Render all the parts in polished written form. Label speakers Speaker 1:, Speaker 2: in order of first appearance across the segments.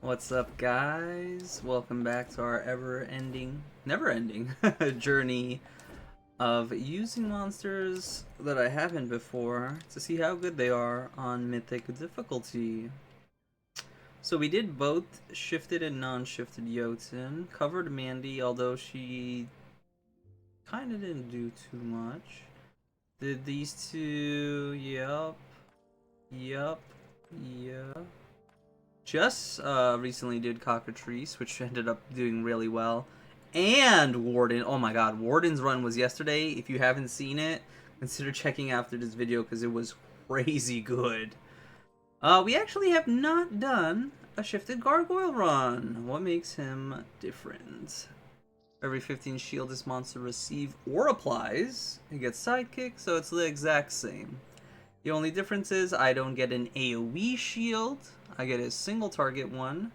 Speaker 1: What's up, guys? Welcome back to our never-ending journey of using monsters that I haven't before to see how good they are on Mythic Difficulty. So we did both shifted and non-shifted Jotun, covered Mandy, although she kind of didn't do too much. Did these two, yep. Just recently did Cockatrice, which ended up doing really well. And Warden. Oh my god, Warden's run was yesterday. If you haven't seen it, consider checking after this video because it was crazy good. We actually have not done a shifted Gargoyle run. What makes him different? Every 15 shield this monster receives or applies, it gets sidekick, so it's the exact same. The only difference is I don't get an AoE shield. I get a single target one.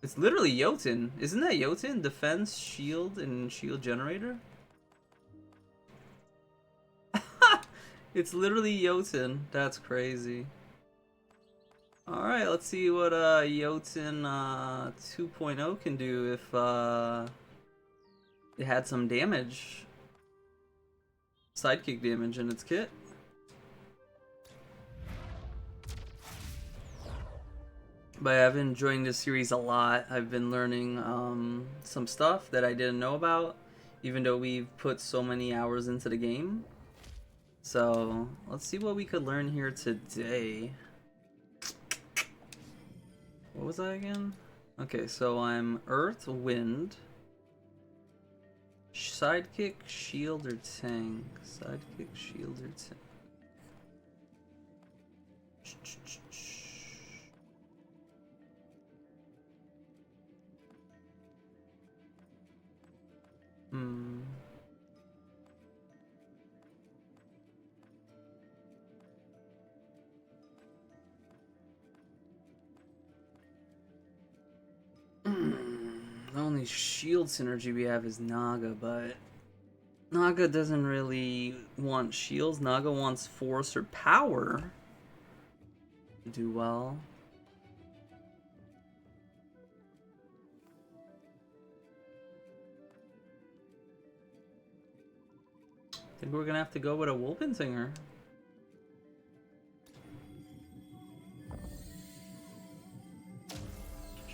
Speaker 1: It's literally Jotun. Isn't that Jotun? Defense, shield, and shield generator? It's literally Jotun. That's crazy. Alright, let's see what Jotun 2.0 can do if it had some damage. Sidekick damage in its kit. But I've been enjoying this series a lot. I've been learning some stuff that I didn't know about, even though we've put so many hours into the game. So let's see what we could learn here today. What was I again? Okay, so I'm Earth, Wind, Sidekick, Shield, or Tank. Sidekick, Shield, or Tank. The only shield synergy we have is Naga, but Naga doesn't really want shields. Naga wants force or power to do well. I think we're gonna have to go with a Wolpensinger.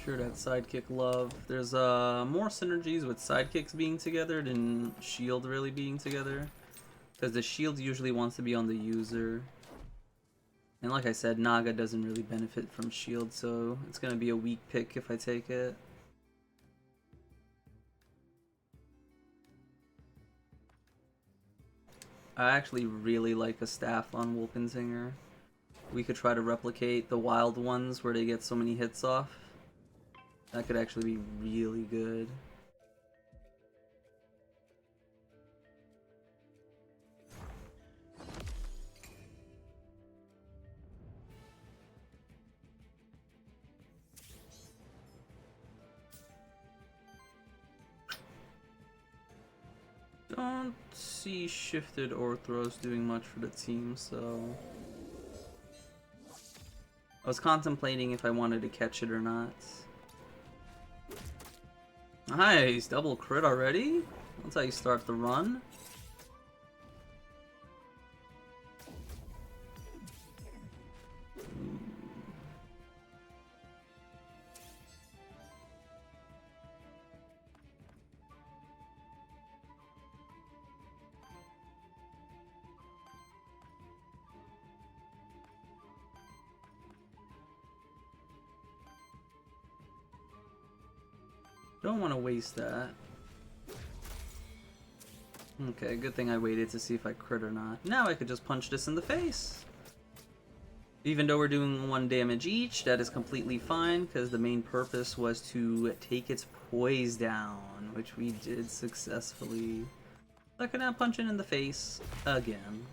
Speaker 1: Sure, that sidekick love. There's more synergies with sidekicks being together than shield really being together, because the shield usually wants to be on the user. And like I said, Naga doesn't really benefit from shield, so it's gonna be a weak pick if I take it. I actually really like a staff on Wolpensinger. We could try to replicate the wild ones where they get so many hits off. That could actually be really good. Don't see shifted Orthros doing much for the team, so I was contemplating if I wanted to catch it or not. Nice, double crit already? That's how you start the run. Don't want to waste that. Okay, good thing I waited to see if I crit or not. Now I could just punch this in the face. Even though we're doing 1 damage each, that is completely fine, because the main purpose was to take its poise down, which we did successfully. I can now punch it in the face again.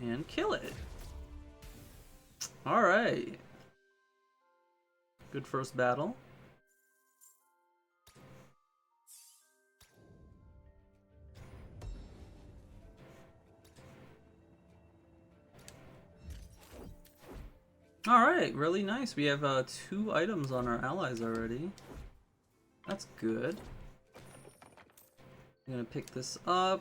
Speaker 1: And kill it. Alright. Good first battle. Alright, really nice. We have 2 items on our allies already. That's good. I'm gonna pick this up.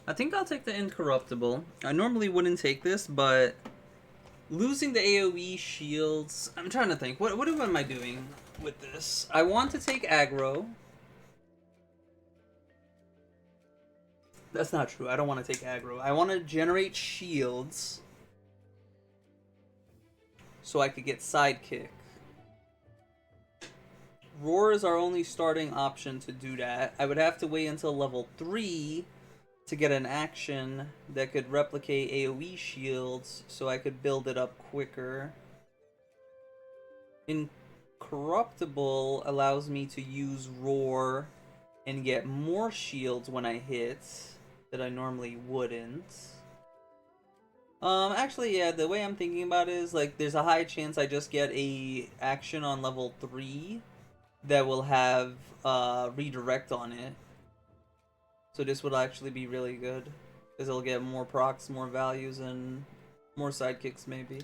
Speaker 1: I think I'll take the Incorruptible. I normally wouldn't take this, but losing the AoE shields... I'm trying to think. What am I doing with this? I want to take aggro. That's not true. I don't want to take aggro. I want to generate shields so I could get Sidekick. Roar is our only starting option to do that. I would have to wait until level 3 to get an action that could replicate AoE shields so I could build it up quicker. Incorruptible allows me to use Roar and get more shields when I hit that I normally wouldn't. Actually, yeah, the way I'm thinking about it is, like, there's a high chance I just get a action on level 3 that will have redirect on it. So this would actually be really good, because it'll get more procs, more values, and more sidekicks maybe.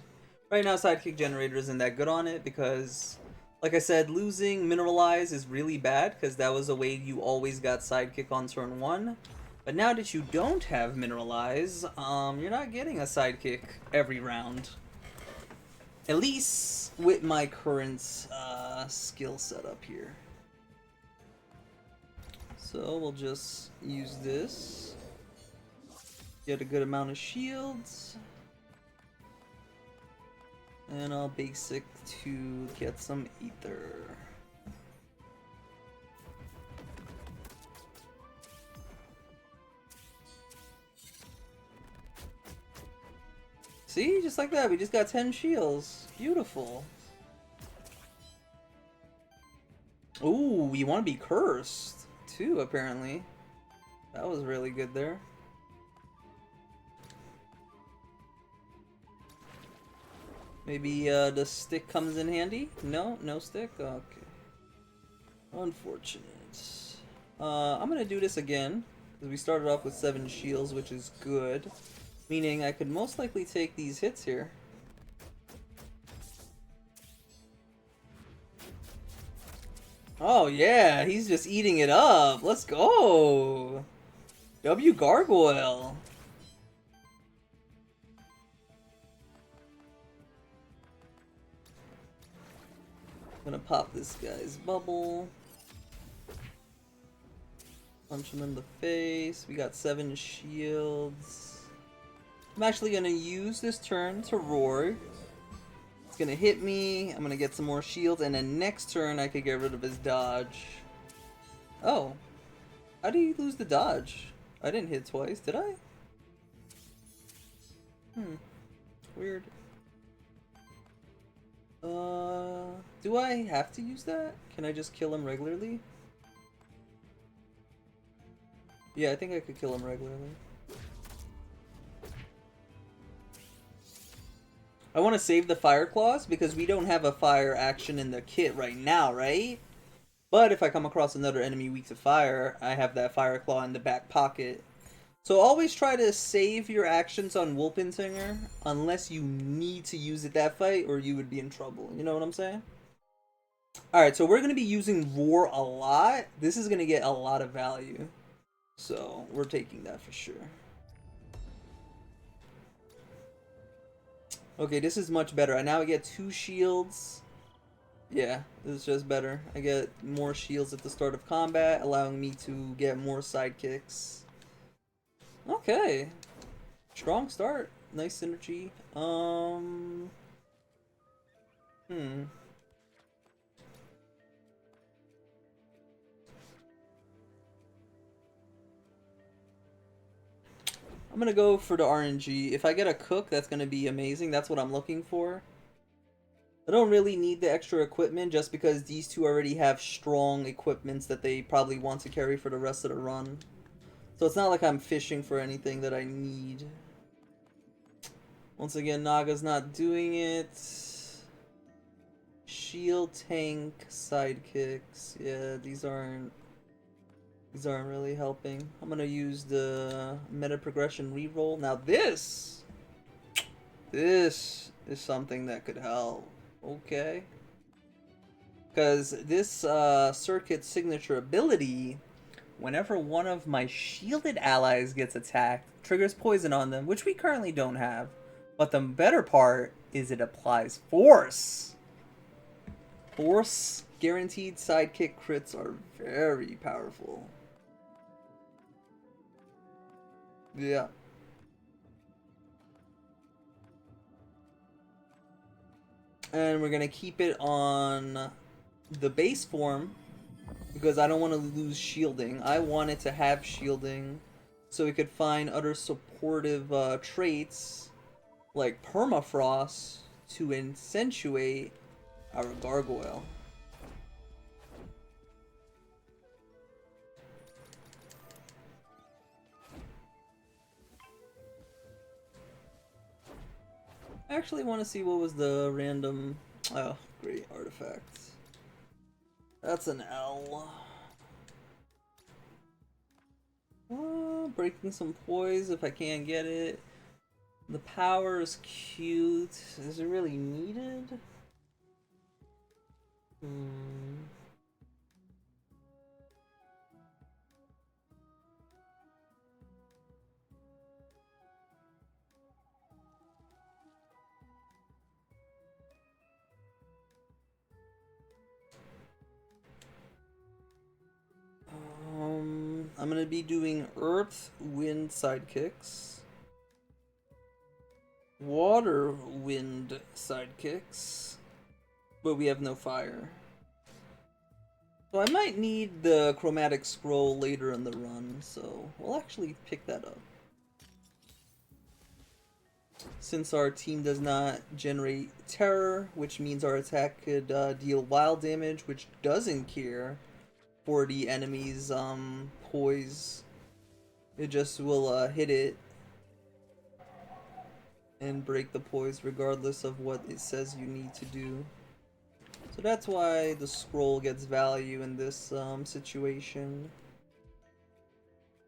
Speaker 1: Right now, sidekick generator isn't that good on it because, like I said, losing Mineralize is really bad because that was a way you always got sidekick on turn 1. But now that you don't have Mineralize, you're not getting a sidekick every round. At least with my current skill setup here. So we'll just use this. Get a good amount of shields. And I'll basic to get some ether. See, just like that, we just got 10 shields. Beautiful. Ooh, we want to be cursed too, apparently. That was really good there. Maybe the stick comes in handy? No? No stick? Okay. Unfortunate. I'm gonna do this again, because we started off with 7 shields, which is good. Meaning I could most likely take these hits here. Oh yeah, he's just eating it up. Let's go! W Gargoyle. I'm gonna pop this guy's bubble. Punch him in the face. We got 7 shields. I'm actually gonna use this turn to roar. It's gonna hit me. I'm gonna get some more shields, and then next turn I could get rid of his dodge. Oh. How do you lose the dodge? I didn't hit twice, did I? Weird. Do I have to use that? Can I just kill him regularly? Yeah, I think I could kill him regularly. I want to save the Fire Claws because we don't have a fire action in the kit right now, right? But if I come across another enemy weak to fire, I have that Fire Claw in the back pocket. So always try to save your actions on Wolpensinger unless you need to use it that fight or you would be in trouble. You know what I'm saying? Alright, so we're going to be using Roar a lot. This is going to get a lot of value. So we're taking that for sure. Okay, this is much better. Now I get 2 shields. Yeah, this is just better. I get more shields at the start of combat, allowing me to get more sidekicks. Okay. Strong start. Nice synergy. I'm gonna go for the RNG. If I get a cook, that's gonna be amazing. That's what I'm looking for. I don't really need the extra equipment just because these two already have strong equipments that they probably want to carry for the rest of the run. So it's not like I'm fishing for anything that I need. Once again, Naga's not doing it. Shield, tank, sidekicks. Yeah, these aren't really helping. I'm gonna use the meta progression reroll. Now this is something that could help. Okay. Because this circuit signature ability, whenever one of my shielded allies gets attacked, triggers poison on them, which we currently don't have. But the better part is it applies force. Force guaranteed sidekick crits are very powerful. Yeah. And we're gonna keep it on the base form because I don't want to lose shielding. I want it to have shielding so we could find other supportive traits like permafrost to accentuate our gargoyle. I actually want to see what was the random... Oh, great artifact. That's an L. Breaking some poise if I can't get it. The power is cute. Is it really needed? I'm gonna be doing Earth, Wind sidekicks. Water, Wind sidekicks. But we have no fire. So I might need the chromatic scroll later in the run, so we'll actually pick that up. Since our team does not generate terror, which means our attack could deal wild damage, which doesn't care for the enemy's poise. It just will hit it and break the poise regardless of what it says you need to do. So that's why the scroll gets value in this situation.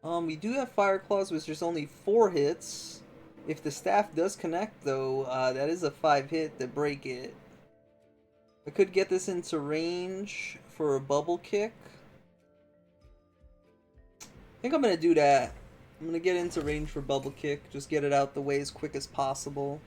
Speaker 1: We do have Fire Claws, which is only 4 hits. If the staff does connect, though, that is a 5 hit to break it. I could get this into range for a bubble kick. I think I'm gonna do that. I'm gonna get into range for bubble kick, just get it out the way as quick as possible.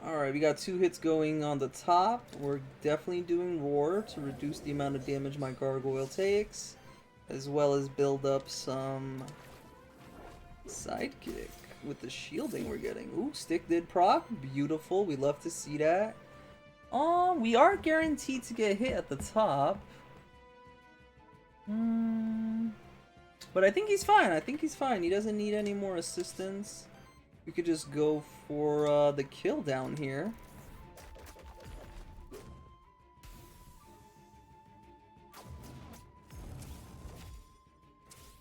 Speaker 1: Alright, we got 2 hits going on the top. We're definitely doing Roar to reduce the amount of damage my Gargoyle takes, as well as build up some sidekick with the shielding we're getting. Ooh, stick did proc. Beautiful. We love to see that. We are guaranteed to get hit at the top. But I think he's fine. I think he's fine. He doesn't need any more assistance. We could just go for the kill down here.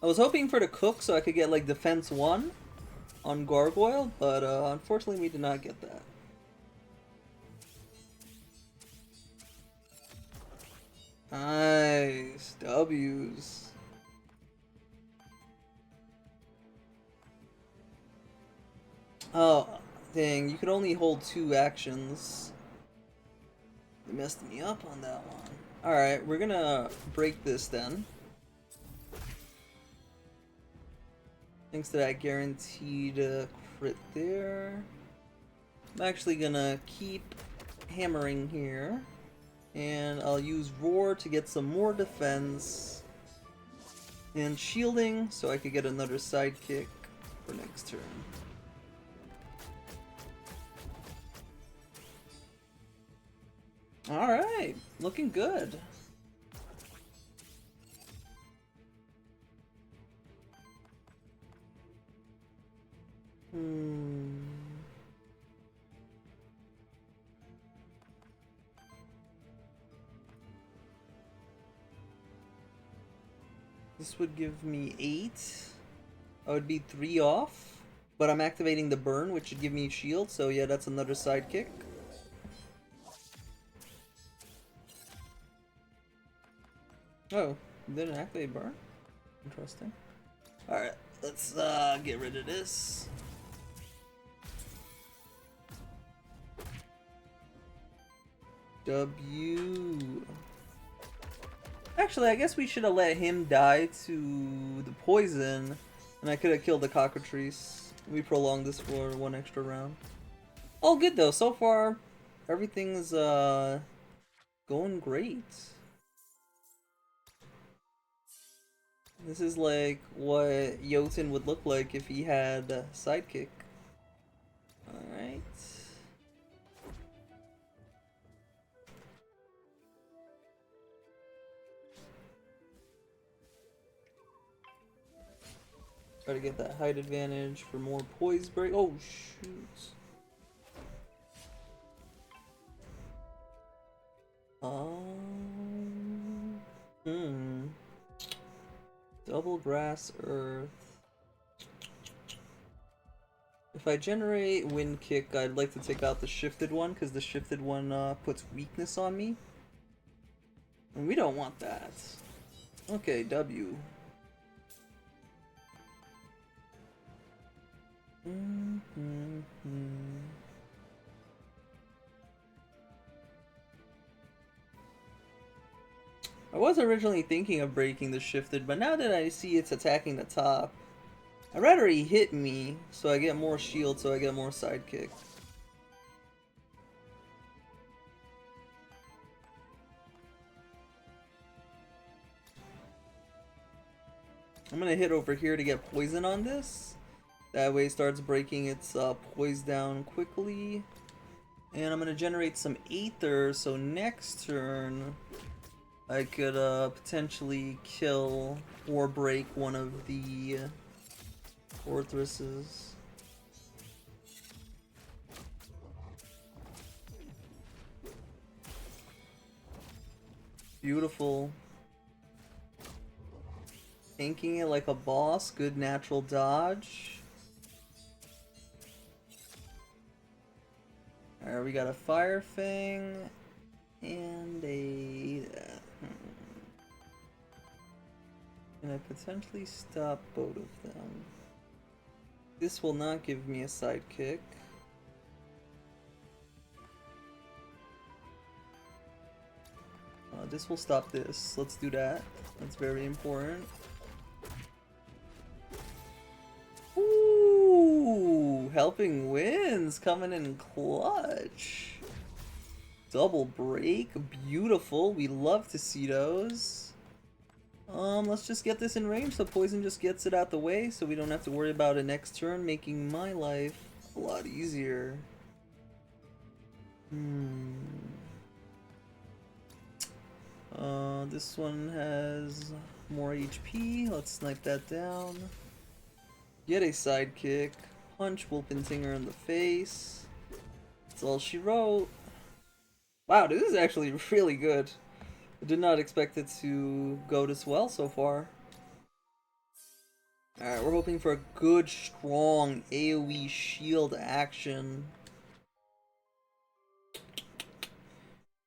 Speaker 1: I was hoping for the cook so I could get like defense 1 on Gargoyle, but unfortunately we did not get that. Nice. W's. Oh, dang. You could only hold 2 actions. They messed me up on that one. Alright, we're gonna break this then. Thanks to that guaranteed crit there. I'm actually gonna keep hammering here. And I'll use Roar to get some more defense. And shielding so I could get another sidekick for next turn. Alright, looking good. This would give me 8. I would be 3 off. But I'm activating the burn, which would give me shield, so yeah, that's another sidekick. Oh, didn't activate burn? Interesting. Alright, let's get rid of this. W. Actually, I guess we should have let him die to the poison, and I could have killed the cockatrice. We prolonged this for 1 extra round. All good though, so far everything's going great. This is like what Jotun would look like if he had a sidekick. Alright. Try to get that height advantage for more poise break. Oh shoot. Double grass earth. If I generate wind kick, I'd like to take out the shifted one because the shifted one puts weakness on me. And we don't want that. Okay, W. I was originally thinking of breaking the shifted, but now that I see it's attacking the top, I'd rather he hit me so I get more shield, so I get more sidekick. I'm gonna hit over here to get poison on this. That way it starts breaking its poise down quickly. And I'm gonna generate some Aether, so next turn I could potentially kill or break one of the fortresses. Beautiful. Tanking it like a boss, good natural dodge. Alright, we got a Fire Fang and a... Can I potentially stop both of them? This will not give me a sidekick. This will stop this. Let's do that. That's very important. Ooh, Helping Winds coming in clutch. Double break, beautiful. We love to see those. Let's just get this in range so poison just gets it out the way so we don't have to worry about it next turn, making my life a lot easier. This one has more HP. Let's snipe that down. Get a sidekick. Punch Wolpentinger in the face. That's all she wrote. Wow, this is actually really good. I did not expect it to go this well so far. Alright, we're hoping for a good, strong AoE shield action.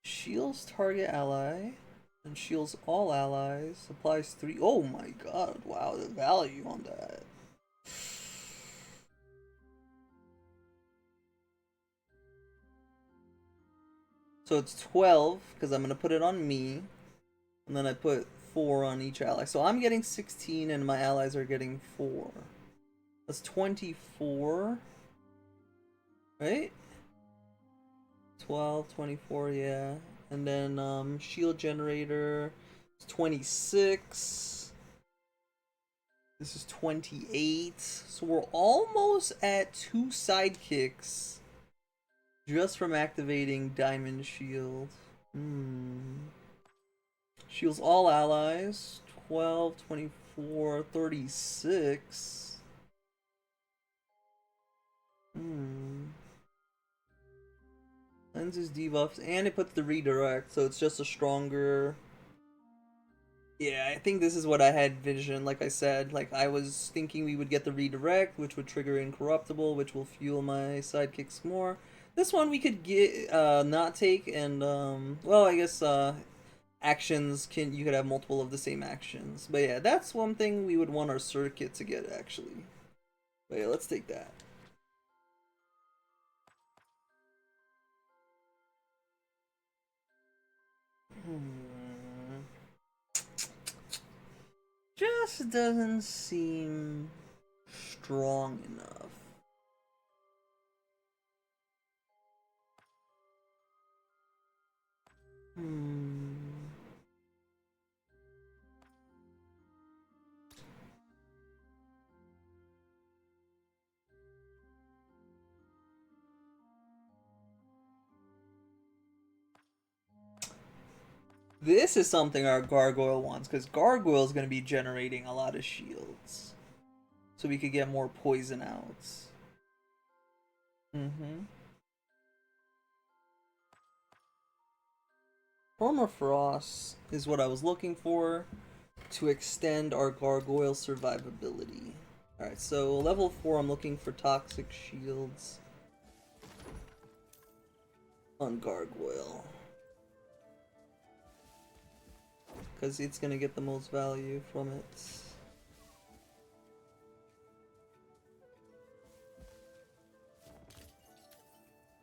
Speaker 1: Shields target ally and shields all allies. Applies 3. Oh my god, wow, the value on that. So it's 12 because I'm going to put it on me. And then I put 4 on each ally. So I'm getting 16 and my allies are getting 4. That's 24. Right? 12, 24, yeah. And then shield generator is 26. This is 28. So we're almost at 2 sidekicks just from activating Diamond Shield. Shields all allies. 12, 24, 36. Lenses debuffs, and it puts the redirect, so it's just a stronger... Yeah, I think this is what I had vision. Like I said, like I was thinking we would get the redirect, which would trigger incorruptible, which will fuel my sidekicks more. This one we could get not take, and well, I guess actions can you could have multiple of the same actions. But yeah, that's one thing we would want our circuit to get actually. But yeah, let's take that. Just doesn't seem strong enough. This is something our Gargoyle wants, because Gargoyle is going to be generating a lot of shields. So we could get more poison outs. Permafrost is what I was looking for to extend our Gargoyle survivability. Alright, so level 4 I'm looking for toxic shields on Gargoyle. Because it's going to get the most value from it.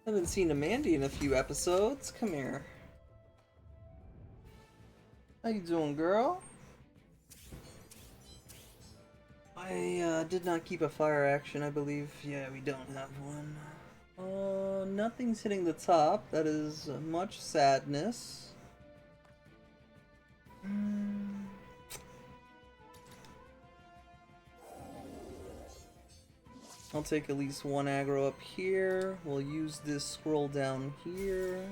Speaker 1: Haven't seen Amanda in a few episodes. Come here. How you doing, girl? I did not keep a fire action, I believe. Yeah, we don't have one. Nothing's hitting the top. That is much sadness. I'll take at least one aggro up here. We'll use this scroll down here.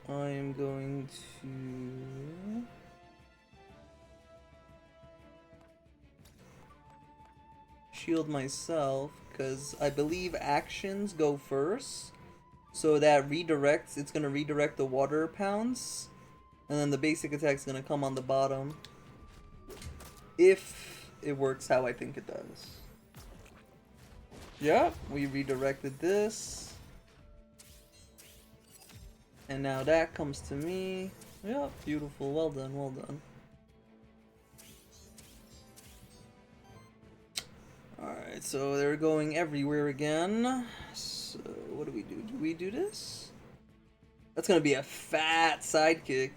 Speaker 1: I am going to... shield myself, because I believe actions go first. So that redirects, it's going to redirect the water pounds. And then the basic attack's going to come on the bottom. If it works how I think it does. Yep, we redirected this. And now that comes to me. Yep, beautiful. Well done, well done. Alright, so they're going everywhere again. So, what do? Do we do this? That's gonna be a fat sidekick.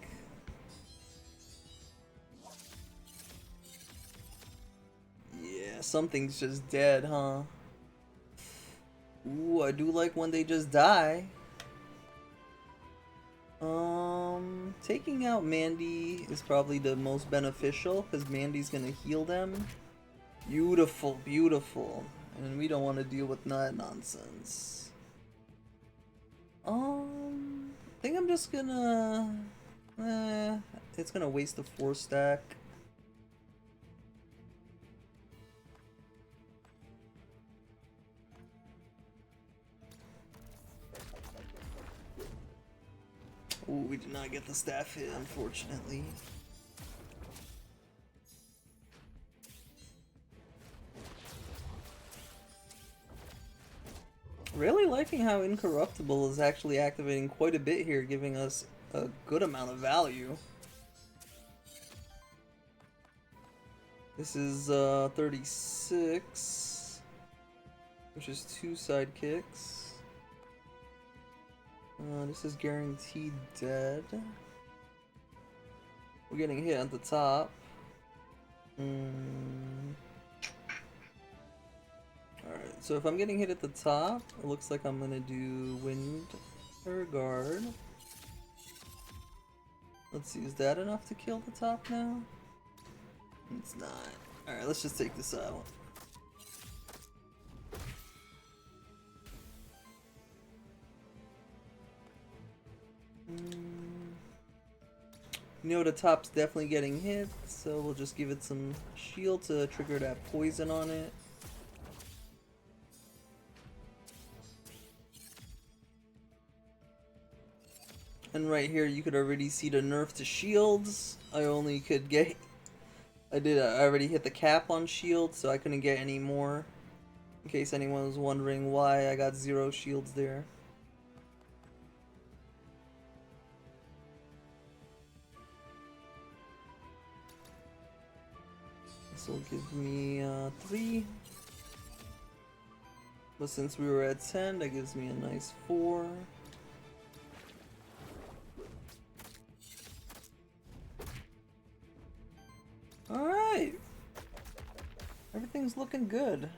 Speaker 1: Yeah, something's just dead, huh? Ooh, I do like when they just die. Taking out Mandy is probably the most beneficial, because Mandy's gonna heal them. Beautiful, beautiful. And we don't want to deal with that nonsense. I think I'm just gonna... it's gonna waste a 4 stack. Ooh, we did not get the staff hit, unfortunately. Really liking how Incorruptible is actually activating quite a bit here, giving us a good amount of value. This is 36, which is 2 sidekicks. This is guaranteed dead. We're getting hit at the top. Alright, so if I'm getting hit at the top, it looks like I'm gonna do Wind or Guard. Let's see, is that enough to kill the top now? It's not. Alright, let's just take this out. You know the top's definitely getting hit, so we'll just give it some shield to trigger that poison on it. And right here you could already see the nerf to shields. I only could get... I already hit the cap on shields, so I couldn't get any more. In case anyone was wondering why I got 0 shields there. This will give me 3. But since we were at 10, that gives me a nice 4. Alright! Everything's looking good.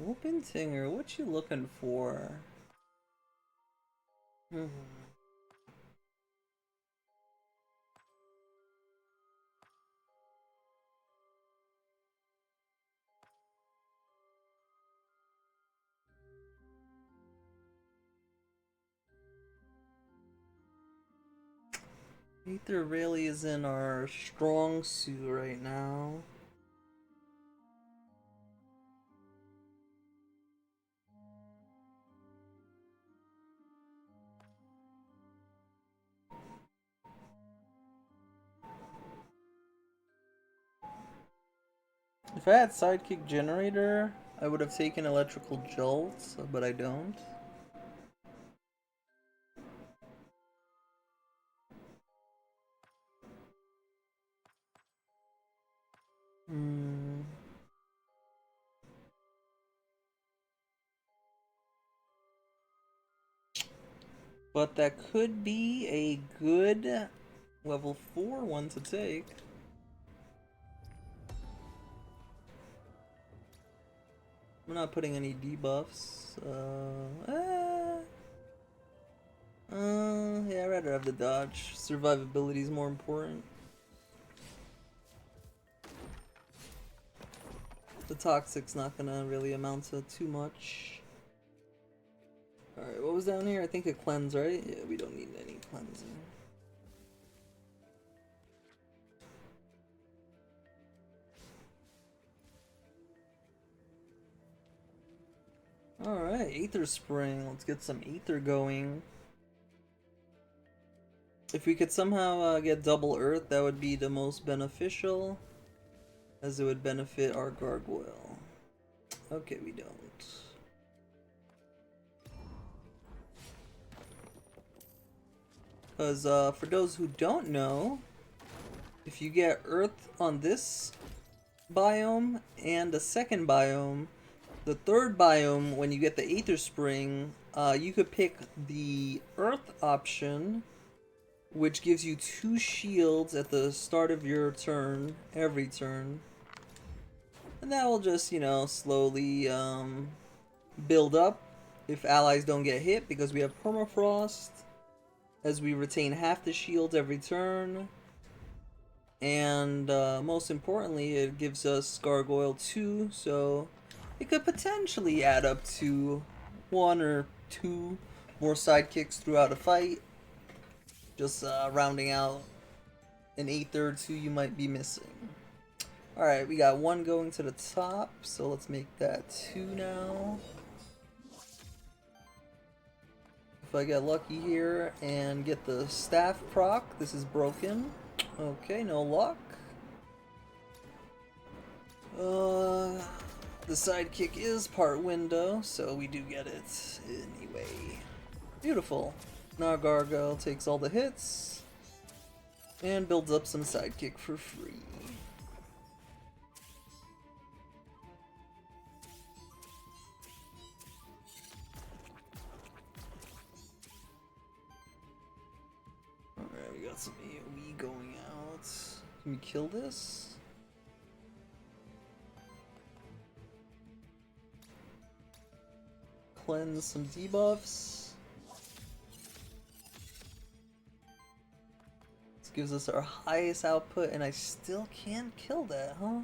Speaker 1: Open Tinger, what you looking for? Aether really is in our strong suit right now. If I had Sidekick Generator, I would have taken Electrical Jolt, but I don't. But that could be a good level 4 one to take. I'm not putting any debuffs. Yeah, I'd rather have the dodge. Survivability is more important. The Toxic's not gonna really amount to too much. Alright, what was down here? I think a cleanse, right? Yeah, we don't need any cleansing. Alright, Aether Spring. Let's get some Aether going. If we could somehow get double Earth, that would be the most beneficial, as it would benefit our Gargoyle. Okay, we don't. Because for those who don't know, if you get Earth on this biome and the second biome, the third biome, when you get the Aether Spring, you could pick the Earth option, which gives you 2 shields at the start of your turn, every turn. And that will just, you know, slowly build up if allies don't get hit, because we have Permafrost, as we retain half the shields every turn. And most importantly, it gives us Gargoyle 2, so it could potentially add up to 1 or 2 more sidekicks throughout a fight. Just rounding out an Aether or 2 you might be missing. Alright, we got 1 going to the top, so let's make that 2 now. If I get lucky here and get the staff proc, this is broken. Okay, no luck. The sidekick is part window, so we do get it anyway. Beautiful. Now Gargoyle takes all the hits and builds up some sidekick for free. Alright, we got some AoE going out. Can we kill this? Cleanse some debuffs. This gives us our highest output, and I still can't kill that, huh?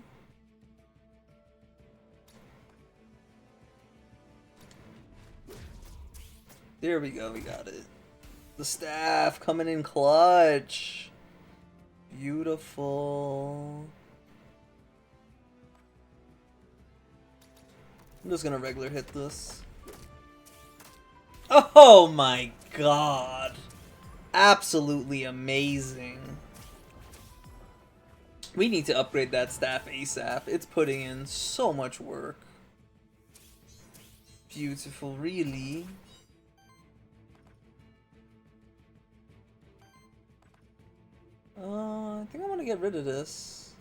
Speaker 1: There we go, we got it. The staff coming in clutch. Beautiful. I'm just gonna regular hit this. Oh my god! Absolutely amazing. We need to upgrade that staff ASAP. It's putting in so much work. Beautiful, really. I think I want to get rid of this.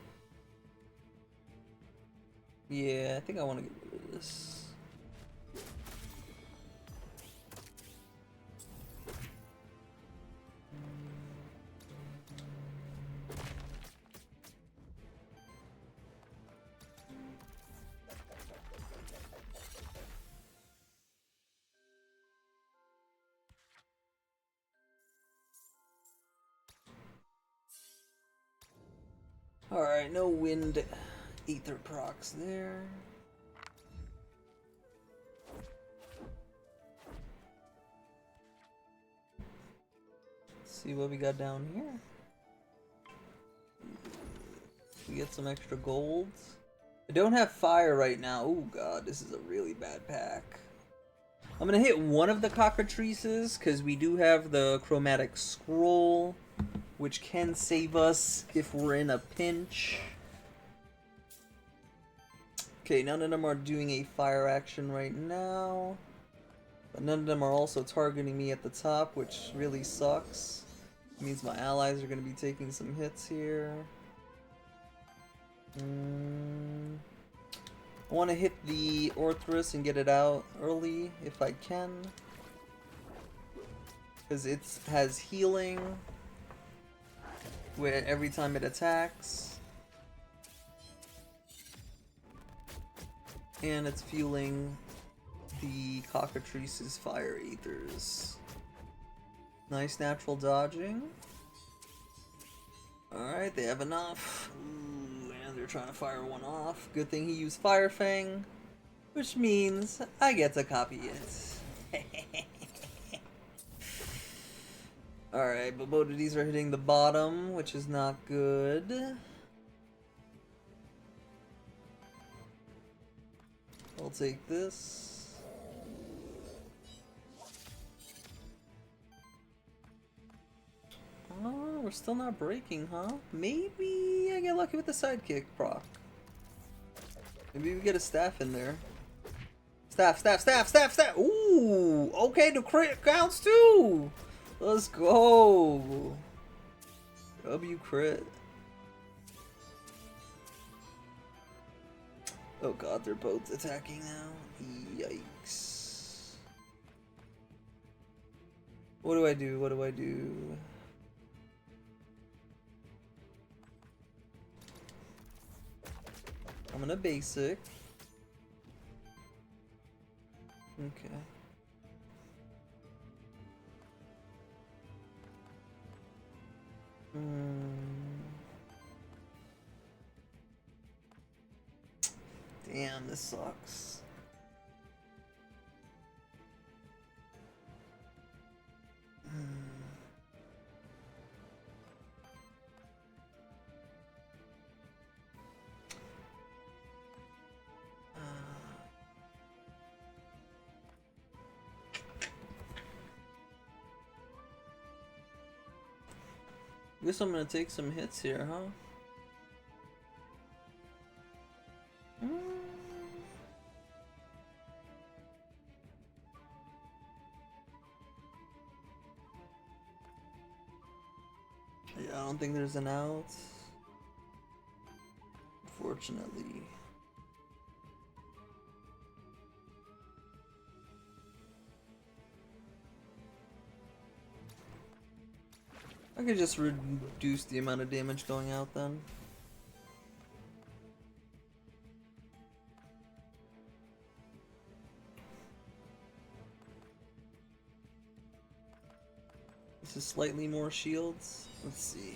Speaker 1: Yeah, I think I want to get rid of this. Alright, no wind ether procs there. Let's see what we got down here. We get some extra golds. I don't have fire right now. Oh god, this is a really bad pack. I'm gonna hit one of the cockatrices because we do have the chromatic scroll, which can save us if we're in a pinch. Okay, none of them are doing a fire action right now. But none of them are also targeting me at the top, which really sucks. It means my allies are going to be taking some hits here. I want to hit the Orthrus and get it out early if I can. Because it has healing where every time it attacks. And it's fueling the cockatrice's fire ethers. Nice natural dodging. Alright, they have enough. Ooh, and they're trying to fire one off. Good thing he used Fire Fang, which means I get to copy it. Alright, but both of these are hitting the bottom, which is not good. I'll take this. Oh, we're still not breaking, huh? Maybe I get lucky with the sidekick proc. Maybe we get a staff in there. Staff, staff, staff, staff, staff! Ooh! Okay, the crit counts too! Let's go! W crit. Oh god, they're both attacking now. Yikes. What do I do? What do I do? I'm gonna basic. Okay. Damn, this sucks. Guess I'm gonna take some hits here, huh? Yeah, I don't think there's an out. Unfortunately. I could just reduce the amount of damage going out then. This is slightly more shields. Let's see.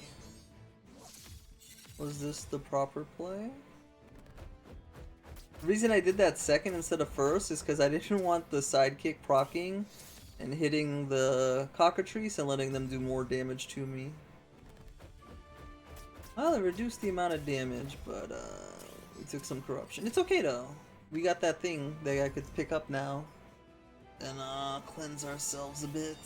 Speaker 1: Was this the proper play? The reason I did that second instead of first is because I didn't want the sidekick proccing and hitting the cockatrice and letting them do more damage to me. Well, it reduced the amount of damage, but we took some corruption. It's okay though. we got that thing that I could pick up now. And cleanse ourselves a bit.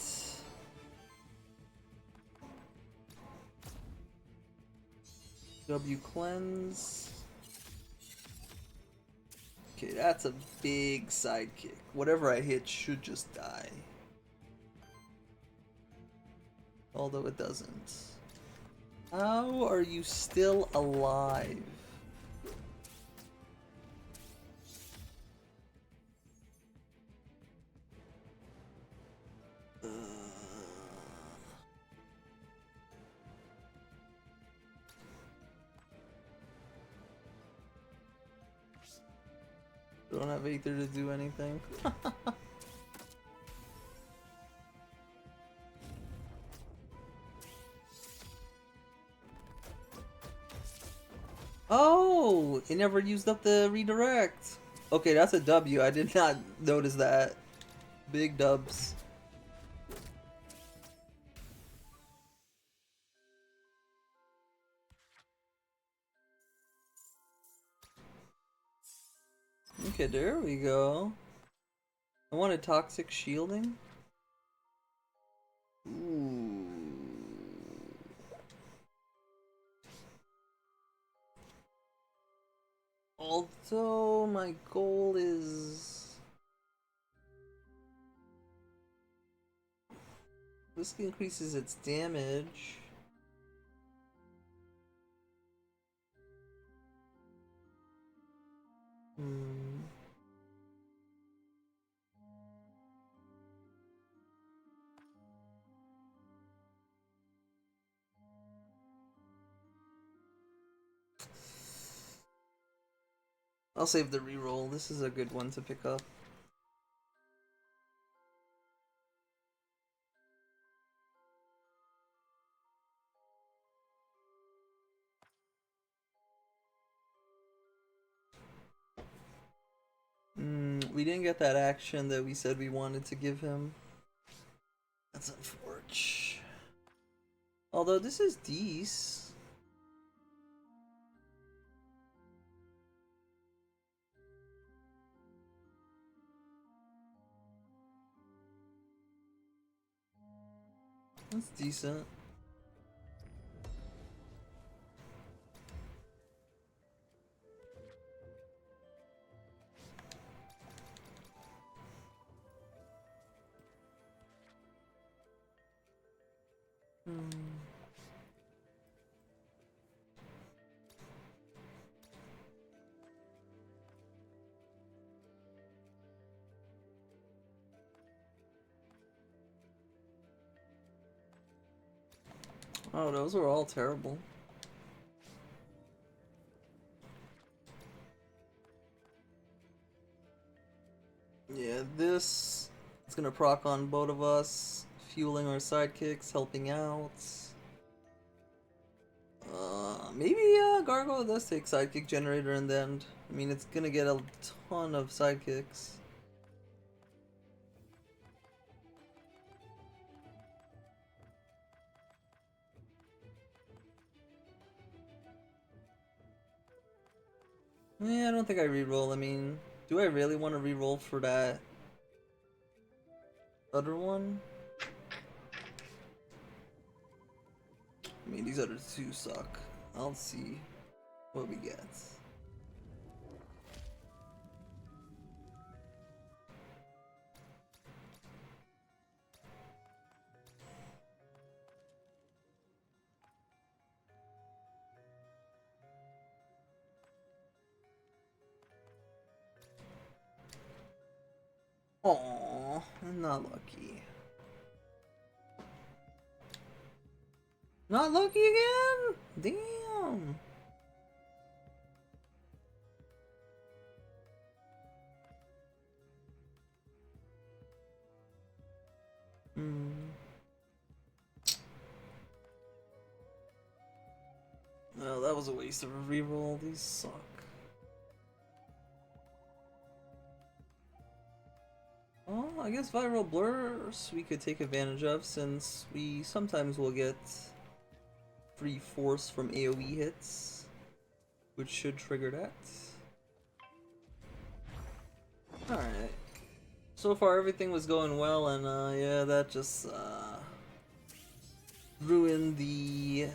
Speaker 1: W cleanse. Okay, that's a big sidekick. Whatever I hit should just die. Although it doesn't. How are you still alive? Don't have Aether to do anything. Oh, it never used up the redirect. Okay, that's a W. I did not notice that. Big dubs. Okay, there we go. I wanted toxic shielding. Ooh. Although my goal is this increases its damage. I'll save the reroll. This is a good one to pick up. We didn't get that action that we said we wanted to give him. That's unfortunate. Although this is decent. That's decent. Oh, those were all terrible. Yeah, this is gonna proc on both of us, fueling our sidekicks, helping out. Maybe Gargoyle does take sidekick generator in the end. I mean, it's gonna get a ton of sidekicks. Yeah, I don't think I reroll. I mean, do I really want to reroll for that other one? I mean, these other two suck. I'll see what we get. Aww, I'm not lucky. Not lucky again? Damn. Well, that was a waste of a reroll. These suck. Well, I guess viral blurs we could take advantage of, since we sometimes will get free force from AoE hits, which should trigger that. Alright. So far everything was going well, and yeah, that just ruined the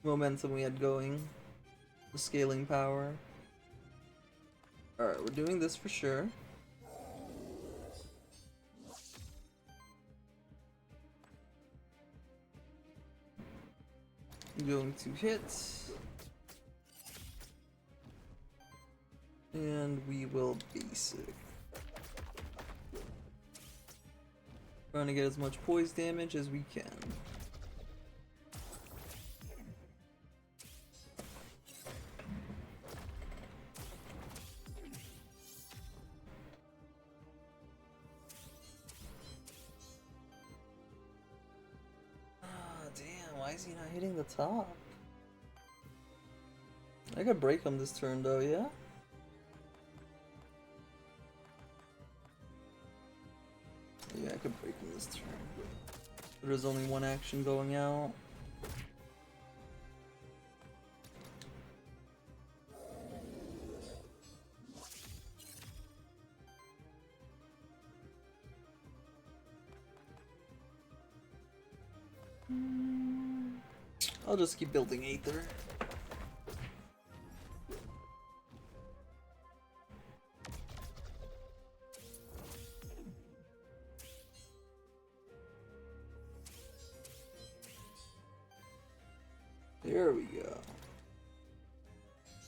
Speaker 1: momentum we had going. The scaling power. Alright, we're doing this for sure. I'm going to hit. And we will basic. Trying to get as much poise damage as we can. Damn, why is he not hitting the top? I could break him this turn though, yeah? Yeah, I could break him this turn. There's only one action going out. I'll just keep building Aether. There we go.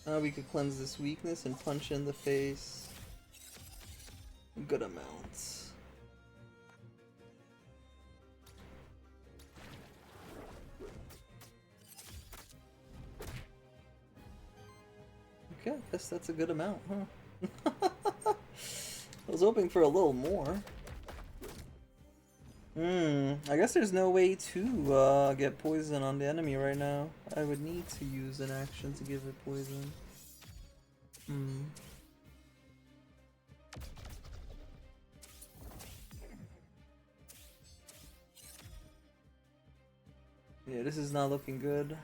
Speaker 1: Now we could cleanse this weakness and punch in the face. Good amounts. Okay, I guess that's a good amount, huh? I was hoping for a little more. I guess there's no way to get poison on the enemy right now. I would need to use an action to give it poison. Yeah, this is not looking good.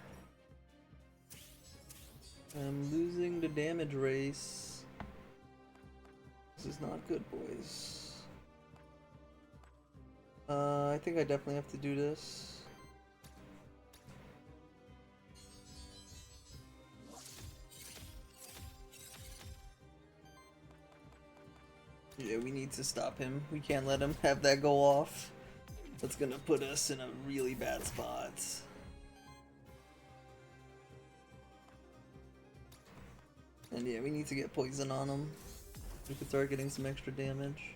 Speaker 1: I'm losing the damage race. This is not good, boys. I think I definitely have to do this. Yeah, we need to stop him. We can't let him have that go off. That's gonna put us in a really bad spot. And yeah, we need to get poison on him. We could start getting some extra damage.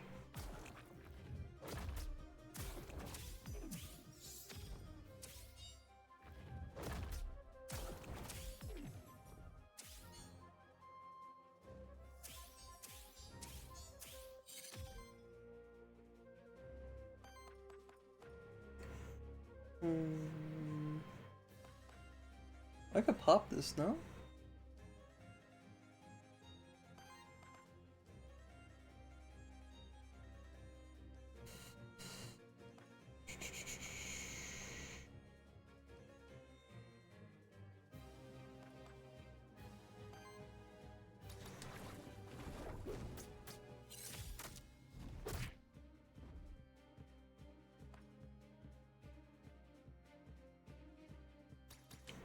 Speaker 1: I could pop this, no?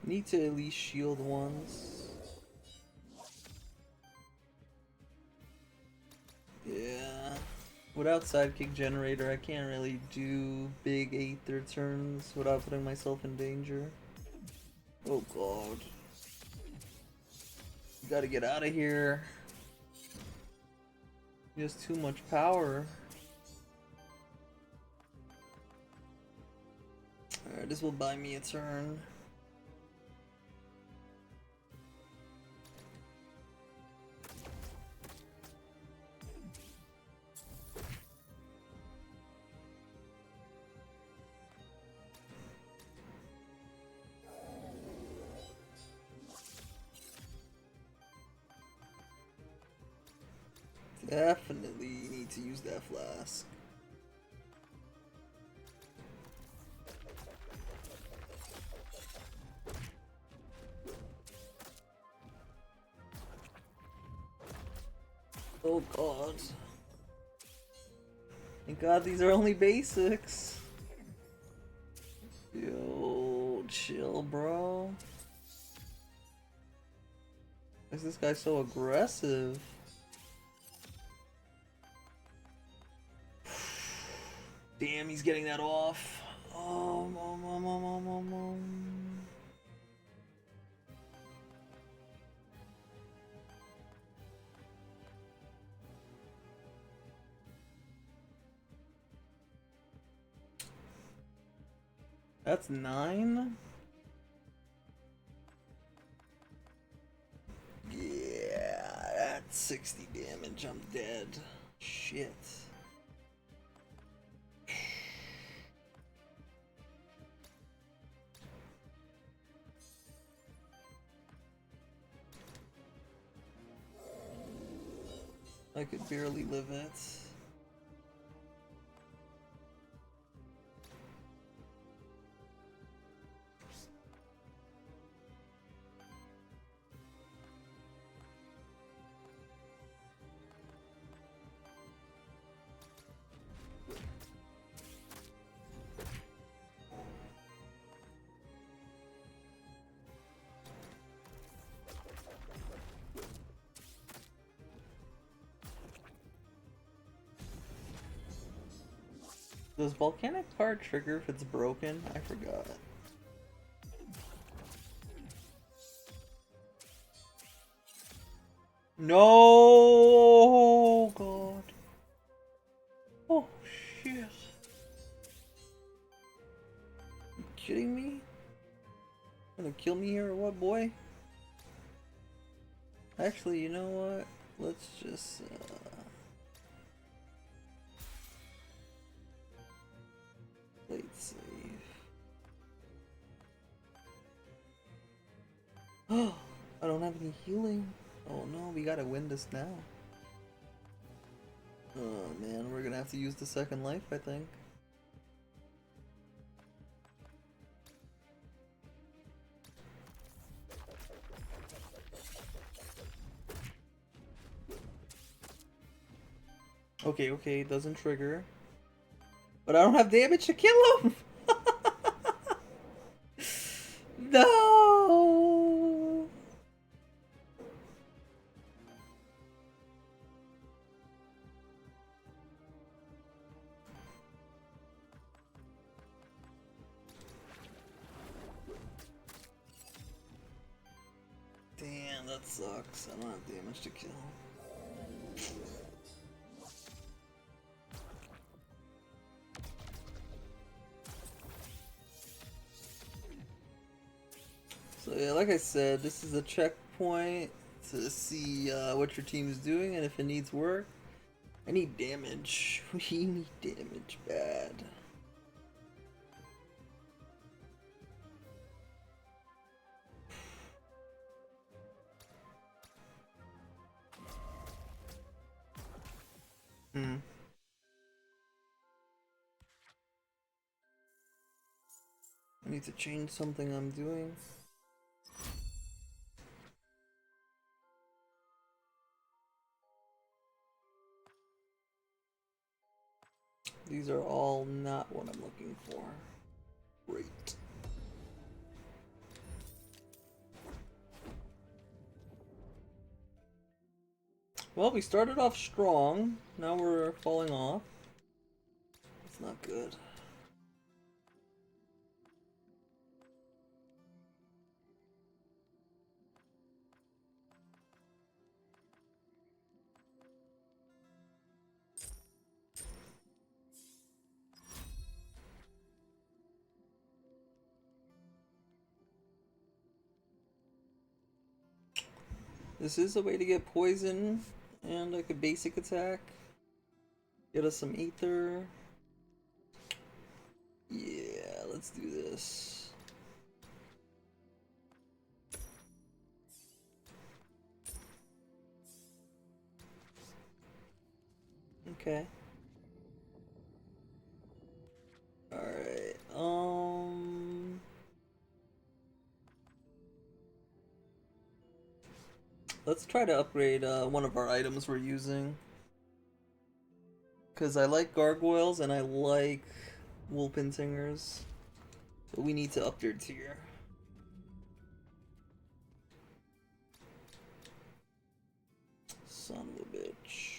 Speaker 1: Need to at least shield once. Yeah. Without Sidekick Generator, I can't really do big Aether turns without putting myself in danger. Oh god. You gotta get out of here. He has too much power. Alright, this will buy me a turn. Definitely need to use that flask. Oh god. Thank god these are only basics. Yo, chill, bro. Why is this guy so aggressive? Damn, he's getting that off. That's 9? Yeah, that's 60 damage. I'm dead. Shit. I could barely live it. Does volcanic card trigger if it's broken? I forgot. No, God. Oh shit. You kidding me? Gonna kill me here or what, boy? Actually, you know what? Let's just late save. Oh, I don't have any healing. Oh no, we gotta win this now. Oh man, we're gonna have to use the second life, I think. Okay, okay, it doesn't trigger. But I don't have damage to kill him! No! Damn, that sucks. I don't have damage to kill. So yeah, like I said, this is a checkpoint to see what your team is doing and if it needs work. I need damage. We need damage bad. Hmm. I need to change something I'm doing. These are all not what I'm looking for. Great. Well, we started off strong. Now we're falling off. It's not good. This is a way to get poison and like a basic attack. Get us some ether. Yeah, let's do this. Okay. Alright, Let's try to upgrade one of our items we're using. Because I like gargoyles and I like woolpin-singers. So we need to up their tier. Son of a bitch.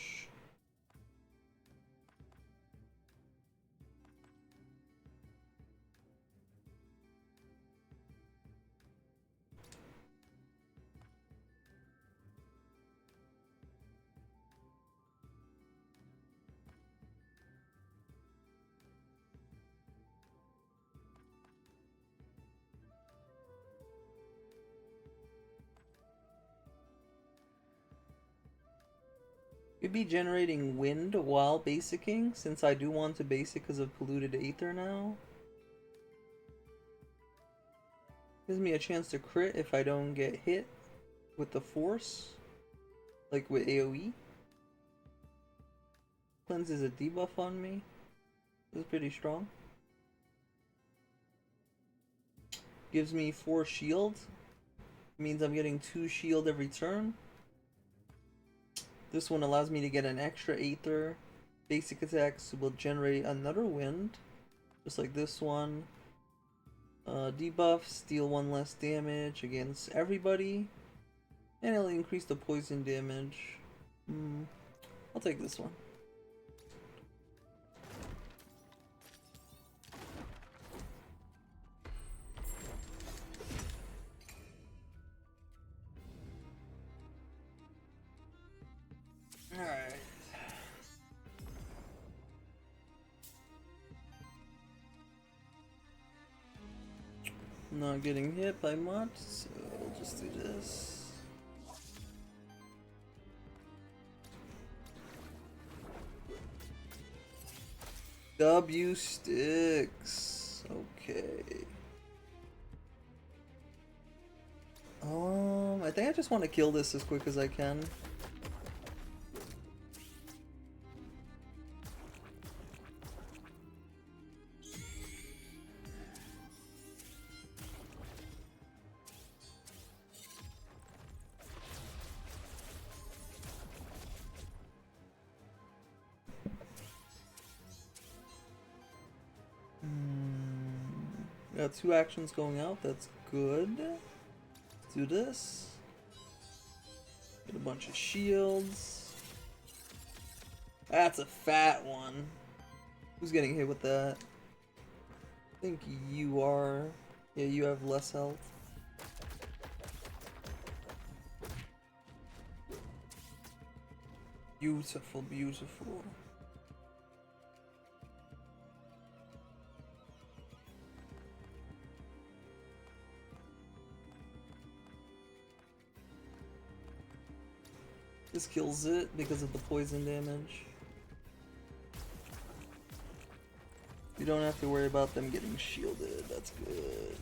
Speaker 1: Could be generating wind while basicing, since I do want to basic because of polluted aether now. Gives me a chance to crit if I don't get hit with the force, like with AoE. Cleanses a debuff on me. This is pretty strong. Gives me 4 shield. Means I'm getting 2 shield every turn. This one allows me to get an extra Aether. Basic attacks will generate another wind, just like this one. Debuffs deal 1 less damage against everybody, and it'll increase the poison damage. I'll take this one. Alright. Not getting hit by much, so we'll just do this. W sticks. Okay. I think I just want to kill this as quick as I can. Got 2 actions going out, that's good. Let's do this. Get a bunch of shields. That's a fat one. Who's getting hit with that? I think you are. Yeah, you have less health. Beautiful, beautiful. This kills it because of the poison damage. You don't have to worry about them getting shielded, that's good.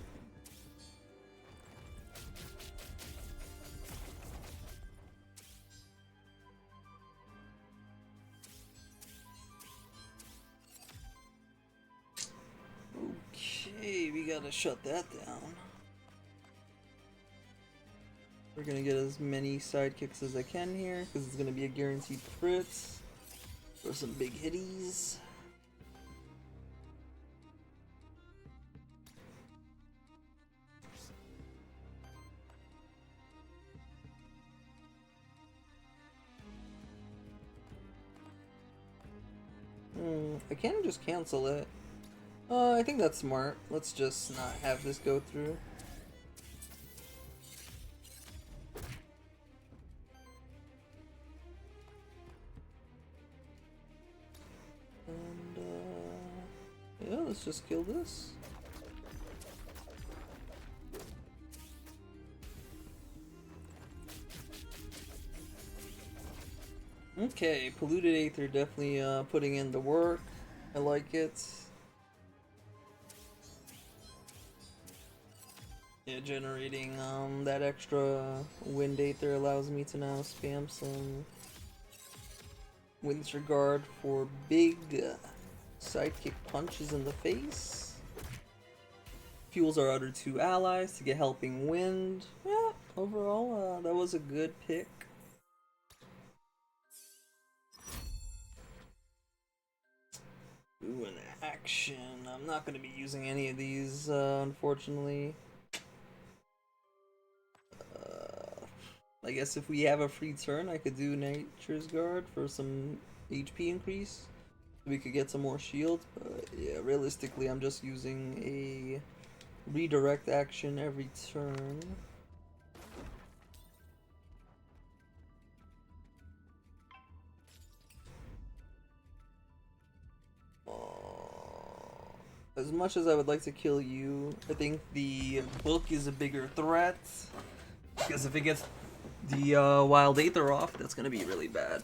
Speaker 1: Okay, we gotta shut that down. We're gonna get as many sidekicks as I can here, because it's gonna be a guaranteed crit. Throw some big hitties. I can just cancel it. I think that's smart. Let's just not have this go through. Yeah, let's just kill this. Okay, polluted aether definitely putting in the work. I like it. Yeah, generating that extra wind aether allows me to now spam some Wind's Regard for big sidekick punches in the face. Fuels our other 2 allies to get helping wind. Yeah, overall, that was a good pick. Ooh, an action. I'm not going to be using any of these, unfortunately. I guess if we have a free turn, I could do Nature's Guard for some HP increase. We could get some more shield, but yeah, realistically, I'm just using a redirect action every turn. As much as I would like to kill you, I think the book is a bigger threat. Because if it gets the Wild Aether off, that's going to be really bad.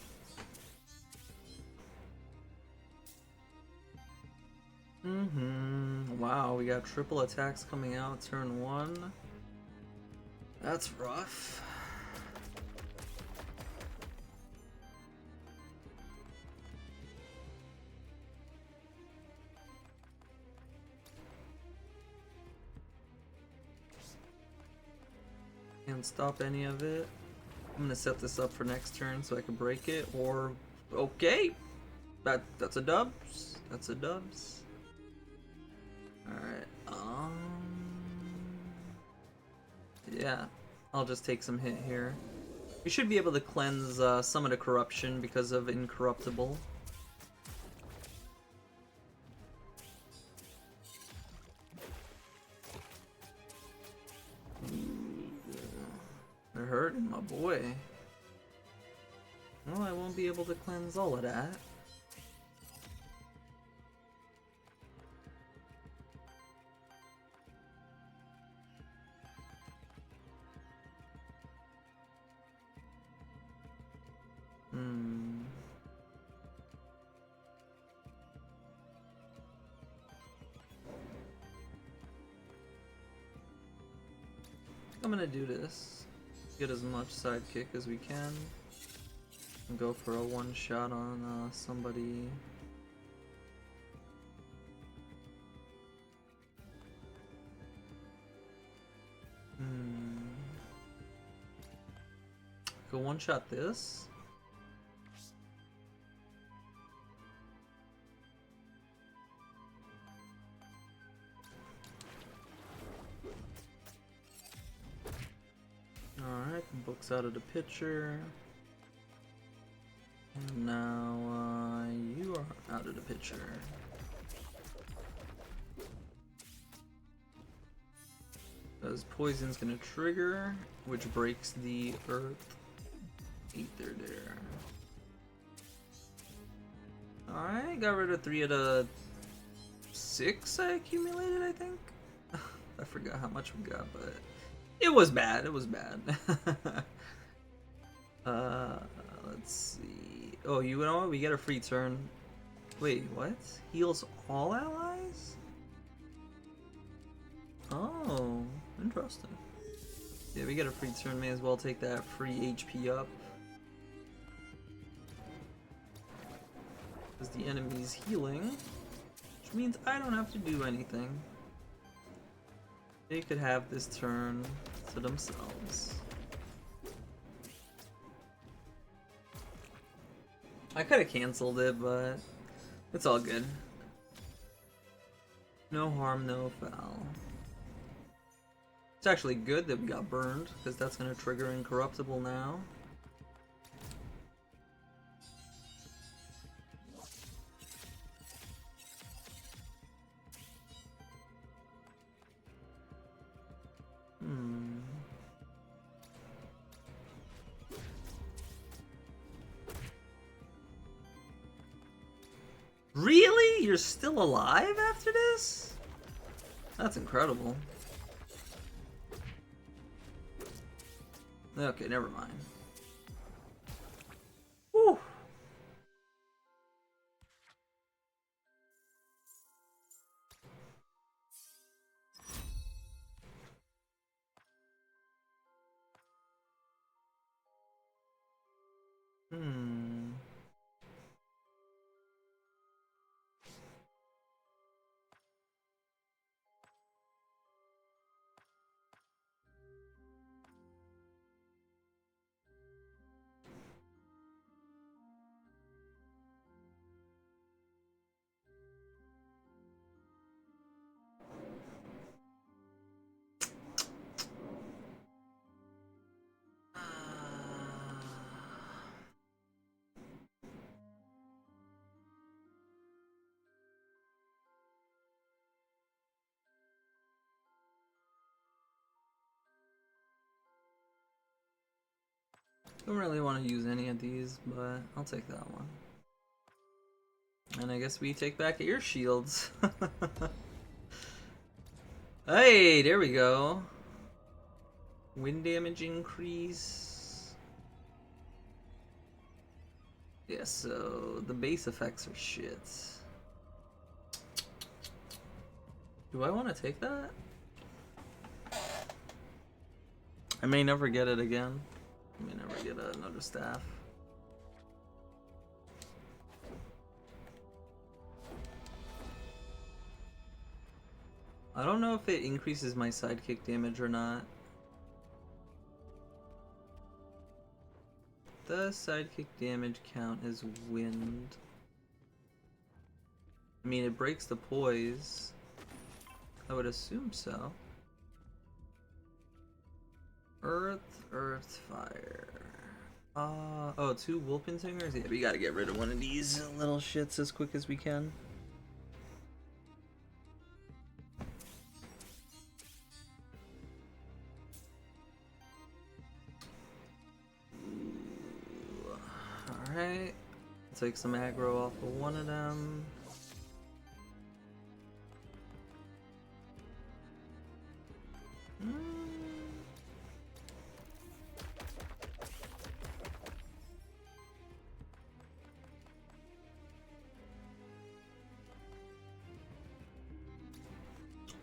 Speaker 1: Wow, we got triple attacks coming out turn 1. That's rough. Can't stop any of it. I'm gonna set this up for next turn so I can break it, or okay, that's a dubs. That's a dubs. All right. Yeah, I'll just take some hit here. We should be able to cleanse some of the corruption because of incorruptible. They're hurting, my boy. Well, I won't be able to cleanse all of that. I'm gonna do this. Get as much sidekick as we can. And go for a one shot on somebody. Go one shot this. Alright, book's out of the picture. And now you are out of the picture. Because poison's gonna trigger, which breaks the earth ether there. Alright, got rid of 3 of the 6 I accumulated, I think. I forgot how much we got, but it was bad. It was bad. Let's see. Oh, you know what? We get a free turn. Wait, what? Heals all allies? Oh, interesting. Yeah, we get a free turn. May as well take that free HP up. Because the enemy's healing, which means I don't have to do anything. They could have this turn to themselves. I could have canceled it, but it's all good. No harm, no foul. It's actually good that we got burned, because that's going to trigger incorruptible now. Really? You're still alive after this? That's incredible. Okay, never mind. Whew. Don't really want to use any of these, but I'll take that one. And I guess we take back air shields. Hey, there we go. Wind damage increase. Yeah, so the base effects are shit. Do I want to take that? I may never get it again. I may never get another staff. I don't know if it increases my sidekick damage or not. Does sidekick damage count as wind? I mean, it breaks the poise. I would assume so. Earth, earth, fire. Oh, 2 Wolfensingers? Yeah, we gotta get rid of one of these little shits as quick as we can. Alright. Take some aggro off of one of them.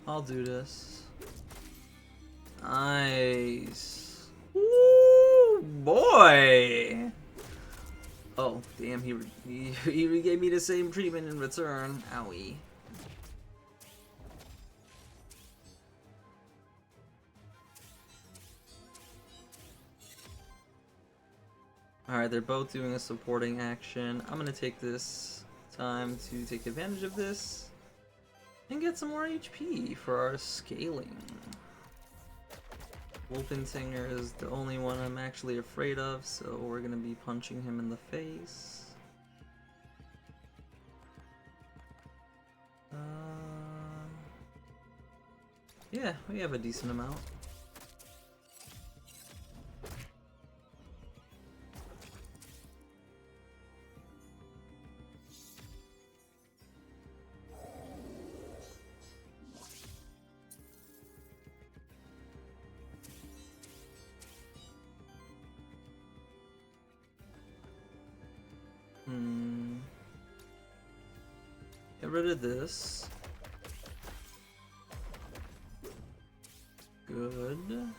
Speaker 1: I'll do this. Nice. Ooh, boy. Oh, damn, he gave me the same treatment in return. Owie. Alright, they're both doing a supporting action. I'm gonna take this time to take advantage of this and get some more HP for our scaling. Wolfensinger is the only one I'm actually afraid of, so we're gonna be punching him in the face. Yeah, we have a decent amount. Get rid of this. Good.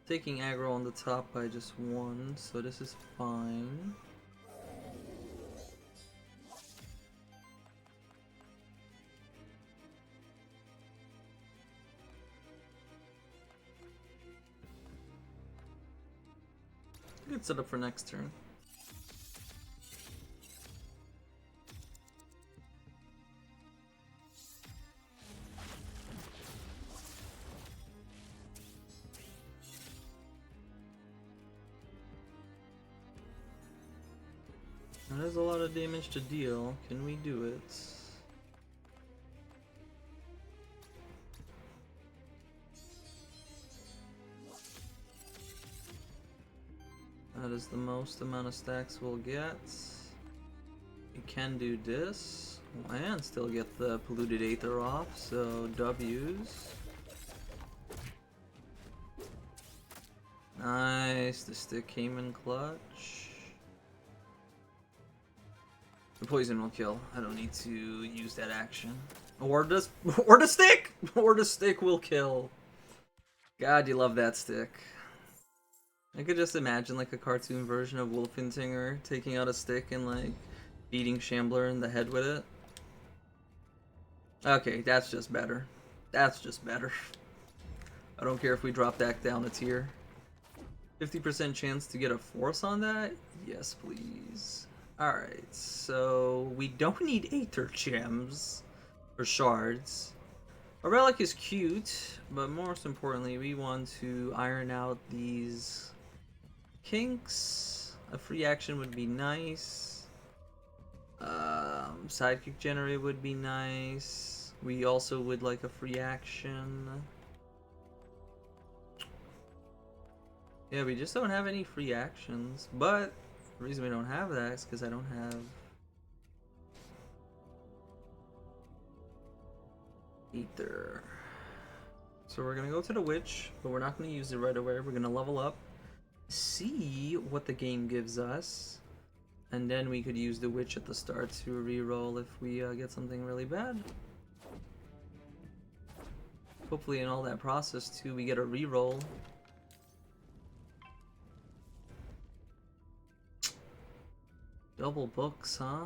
Speaker 1: Taking aggro on the top by just 1, so this is fine. Good setup for next turn. There's a lot of damage to deal. Can we do it? That is the most amount of stacks we'll get. We can do this and still get the polluted aether off, so W's. Nice, the stick came in clutch. The poison will kill. I don't need to use that action. Or the stick! Or the stick will kill. God, you love that stick. I could just imagine like a cartoon version of Wolfensinger taking out a stick and like beating Shambler in the head with it. Okay, that's just better. That's just better. I don't care if we drop that down a tier. 50% chance to get a force on that? Yes, please. Alright, so we don't need Aether Gems or shards. A relic is cute, but most importantly, we want to iron out these kinks. A free action would be nice. Sidekick generate would be nice. We also would like a free action. Yeah, we just don't have any free actions. But the reason we don't have that is because I don't have Ether. So we're gonna go to the Witch, but we're not gonna use it right away. We're gonna level up, see what the game gives us, and then we could use the Witch at the start to reroll if we get something really bad. Hopefully in all that process too, we get a reroll. Double books, huh?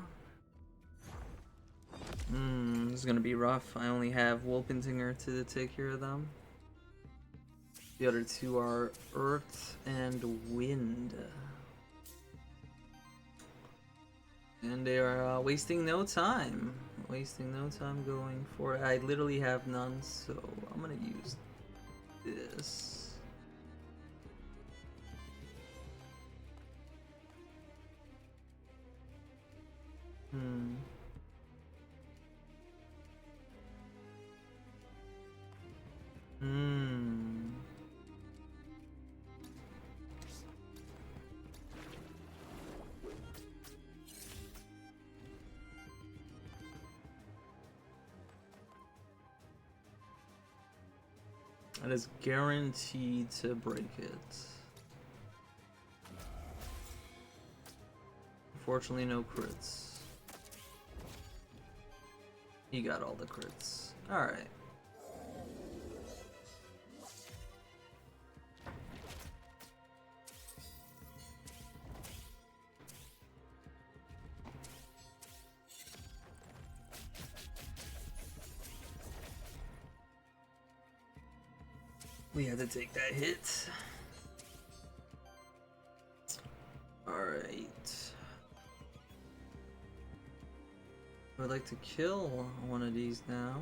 Speaker 1: This is gonna be rough. I only have Wolpentinger to take care of them. The other two are Earth and Wind. And they are wasting no time. Wasting no time going for it. I literally have none, so I'm gonna use this. That is guaranteed to break it. Unfortunately, no crits. He got all the crits. Alright. We had to take that hit. Alright. I would like to kill one of these now.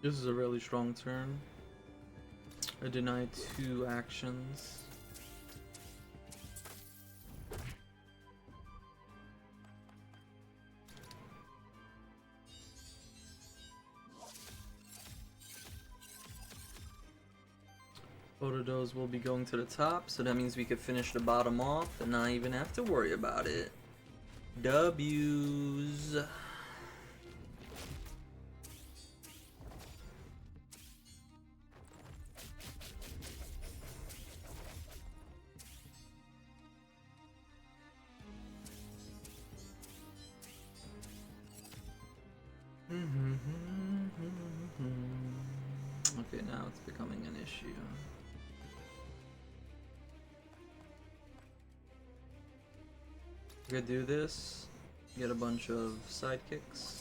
Speaker 1: This is a really strong turn. I deny 2 actions. Both of those will be going to the top, so that means we could finish the bottom off and not even have to worry about it. W's. Okay, now it's becoming an issue. We could do this, get a bunch of sidekicks.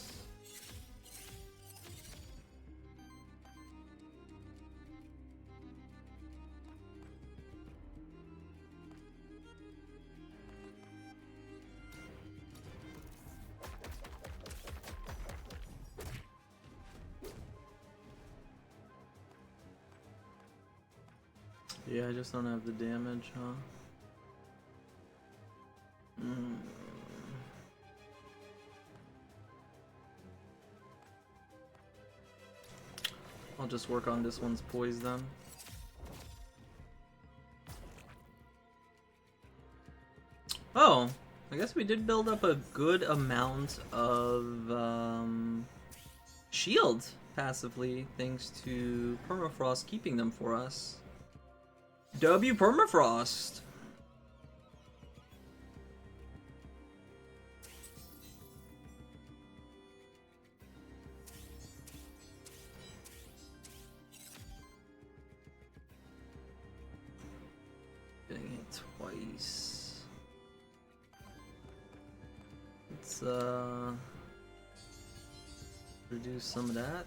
Speaker 1: Yeah, I just don't have the damage, huh? I'll just work on this one's poise then. Oh, I guess we did build up a good amount of shield passively, thanks to Permafrost keeping them for us. W Permafrost! Getting hit twice. Let's reduce some of that.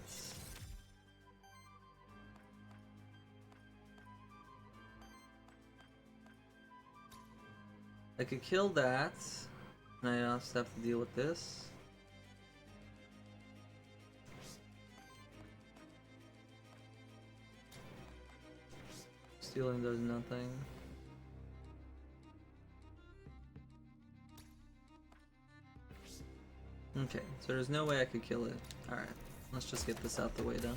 Speaker 1: I could kill that, and I also have to deal with this. Stealing does nothing. Okay, so there's no way I could kill it. Alright, let's just get this out the way then.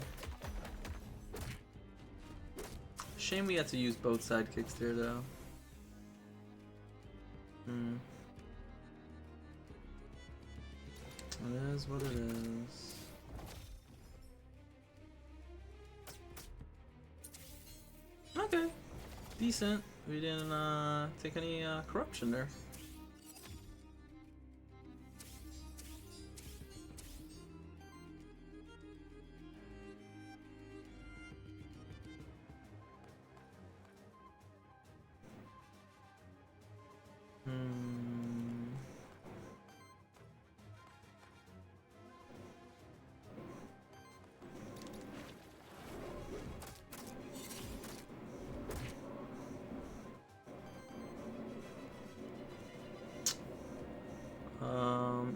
Speaker 1: Shame we had to use both sidekicks there though. It is what it is. Okay, decent. We didn't take any corruption there.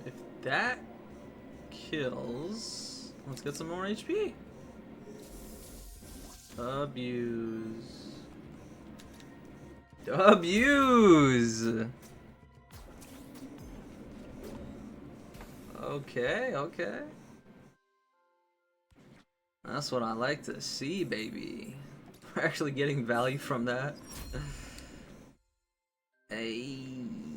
Speaker 1: If that kills, let's get some more HP. Abuse. Abuse! Okay, okay. That's what I like to see, baby. We're actually getting value from that. Hey,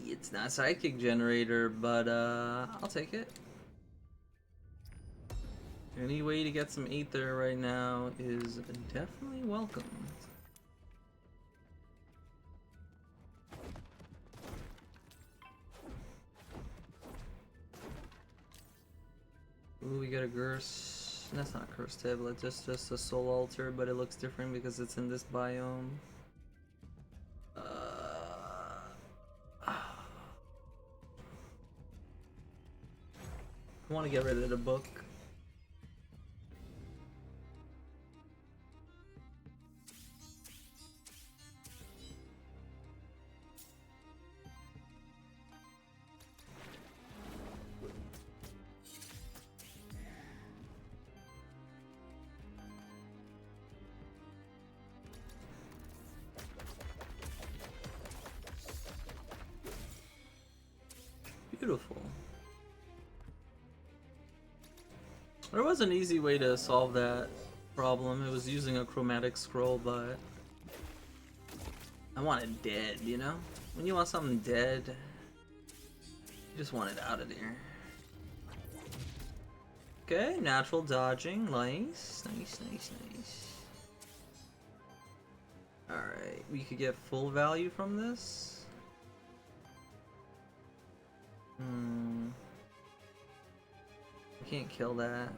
Speaker 1: it's not psychic generator, but I'll take it. Any way to get some Aether right now is definitely welcome. Ooh, we got a curse. That's not a curse tablet, just a soul altar, but it looks different because it's in this biome. I want to get rid of the book. Beautiful. There was an easy way to solve that problem. It was using a chromatic scroll, but I want it dead, you know? When you want something dead, you just want it out of there. Okay, natural dodging. Nice. Nice, nice, nice. Alright, we could get full value from this. I can't kill that.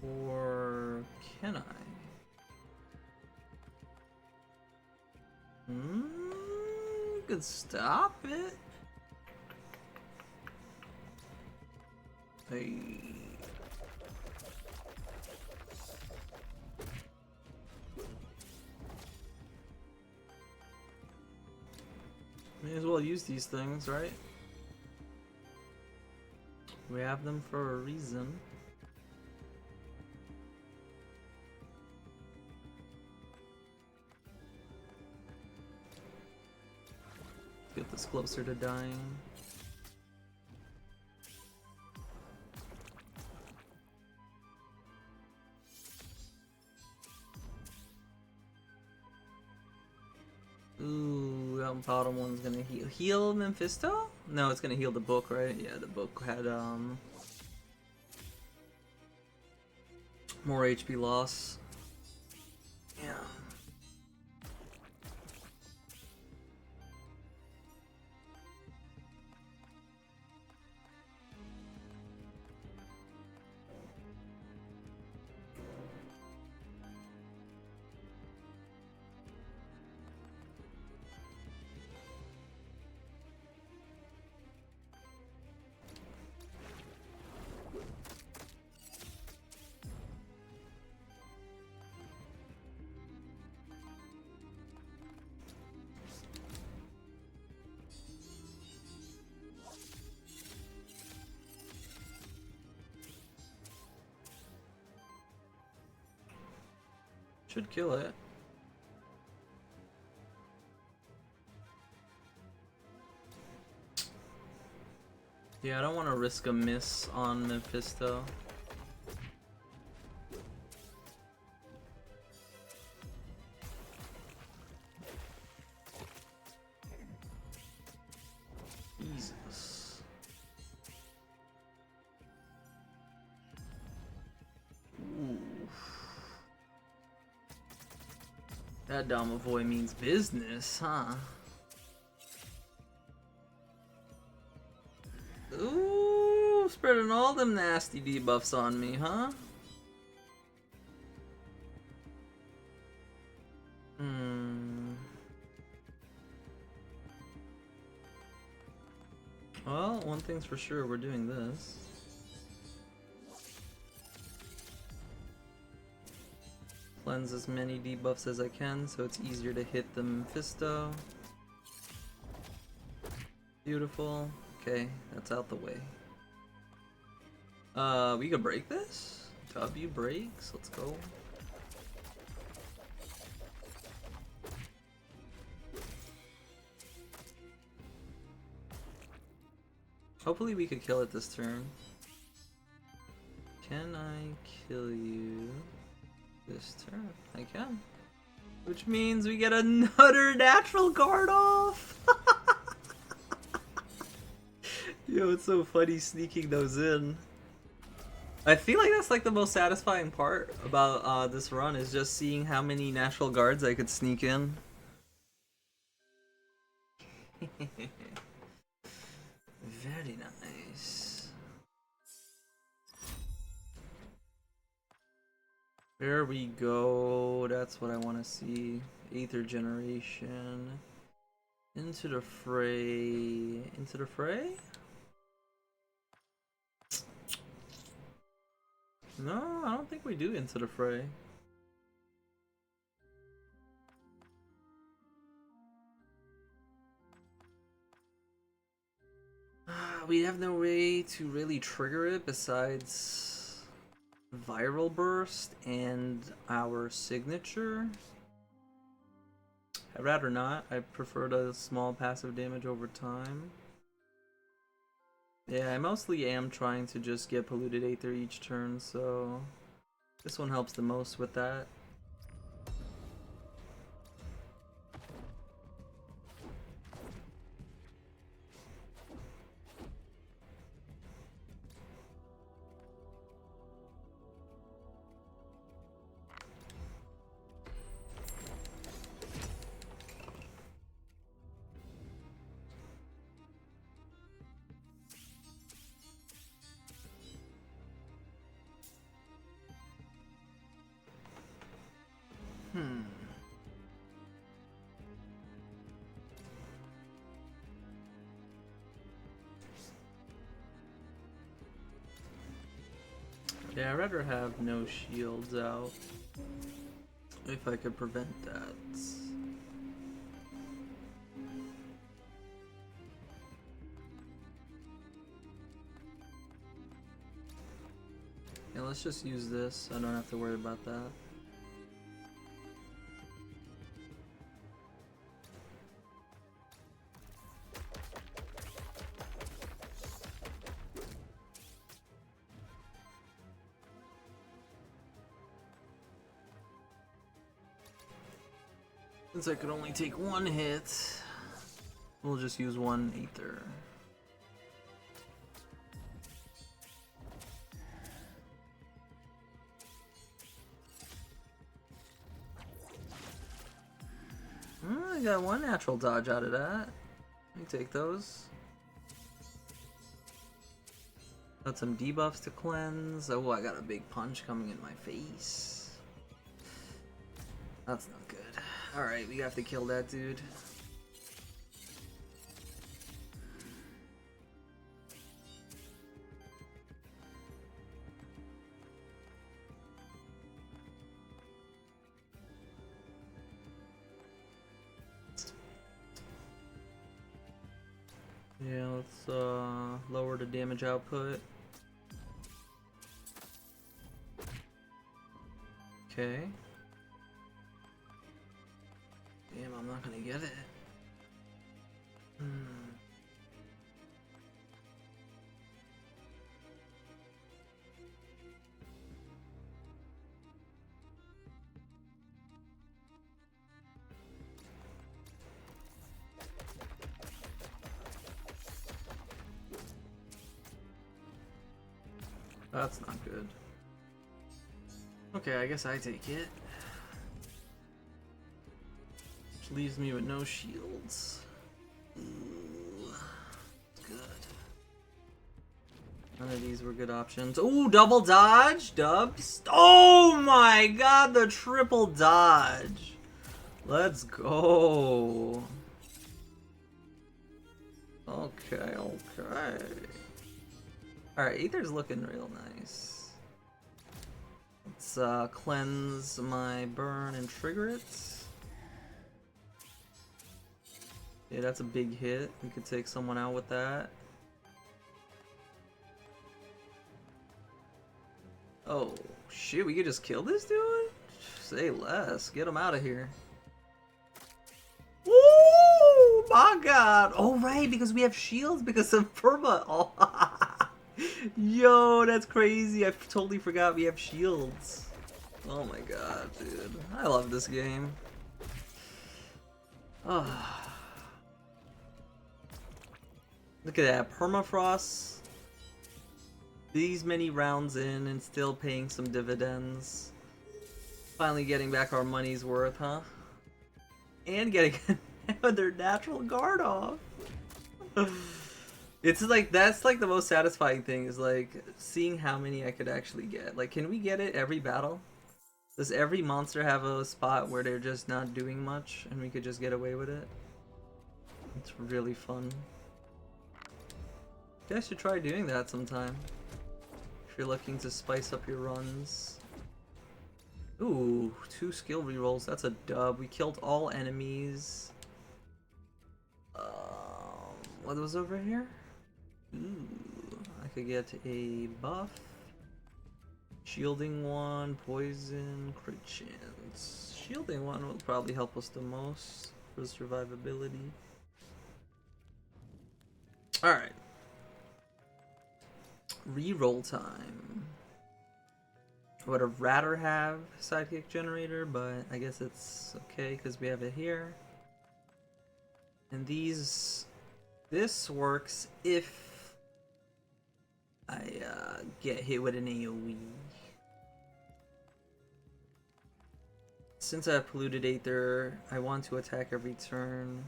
Speaker 1: Or can I? You could stop it. Hey. May as well use these things, right? We have them for a reason. Get this closer to dying. Ooh, that bottom one's gonna heal Mephisto? No, it's gonna heal the book, right? Yeah, the book had more HP loss. Yeah. Should kill it. Yeah, I don't want to risk a miss on Mephisto. Jesus. Ooh. That Domovoy means business, huh? Ooh, spreading all them nasty debuffs on me, huh? Well, one thing's for sure, we're doing this. Cleanse as many debuffs as I can so it's easier to hit the Mephisto. Beautiful. Okay, that's out the way. We could break this? W breaks, let's go. Hopefully we could kill it this turn. Can I kill you this turn? I can. Which means we get another natural card off! Yo, it's so funny sneaking those in. I feel like that's like the most satisfying part about this run is just seeing how many natural guards I could sneak in. Very nice. There we go. That's what I want to see. Aether generation. Into the fray. Into the fray? No, I don't think we do into the fray. We have no way to really trigger it besides Viral Burst and our signature. I'd rather not. I prefer the small passive damage over time. Yeah, I mostly am trying to just get Polluted Aether each turn, so this one helps the most with that. Yeah, I'd rather have no shields out if I could prevent that. Yeah, let's just use this. I don't have to worry about that. Since I could only take one hit, we'll just use one Aether. I got one natural dodge out of that. Let me take those. Got some debuffs to cleanse. Oh, I got a big punch coming in my face. That's not good. Alright, we have to kill that dude. Yeah, let's lower the damage output. Okay. Damn, I'm not gonna get it. That's not good. Okay, I guess I take it. Which leaves me with no shields. Ooh, good. None of these were good options. Ooh, double dodge, dubs. Oh my god, the triple dodge. Let's go. Okay, okay. Alright, Aether's looking real nice. Let's cleanse my burn and trigger it. Yeah, that's a big hit. We could take someone out with that. Oh, shit, we could just kill this dude? Say less. Get him out of here. Woo! My god! Oh, right, because we have shields because of perma. Oh, yo, that's crazy. I totally forgot we have shields. Oh my god, dude. I love this game. Oh. Look at that. Permafrost. These many rounds in and still paying some dividends. Finally getting back our money's worth, huh? And getting another natural guard off. It's like, that's like the most satisfying thing, is like seeing how many I could actually get. Like, can we get it every battle? Does every monster have a spot where they're just not doing much and we could just get away with it? It's really fun. You guys should try doing that sometime. If you're looking to spice up your runs. Ooh, 2 skill rerolls. That's a dub. We killed all enemies. What was over here? Ooh, I could get a buff. Shielding 1, poison, crit chance. Shielding 1 will probably help us the most for survivability. Alright. Reroll time. I would have rather have sidekick generator, but I guess it's okay because we have it here. And this works if I get hit with an AoE. Since I have polluted Aether, I want to attack every turn.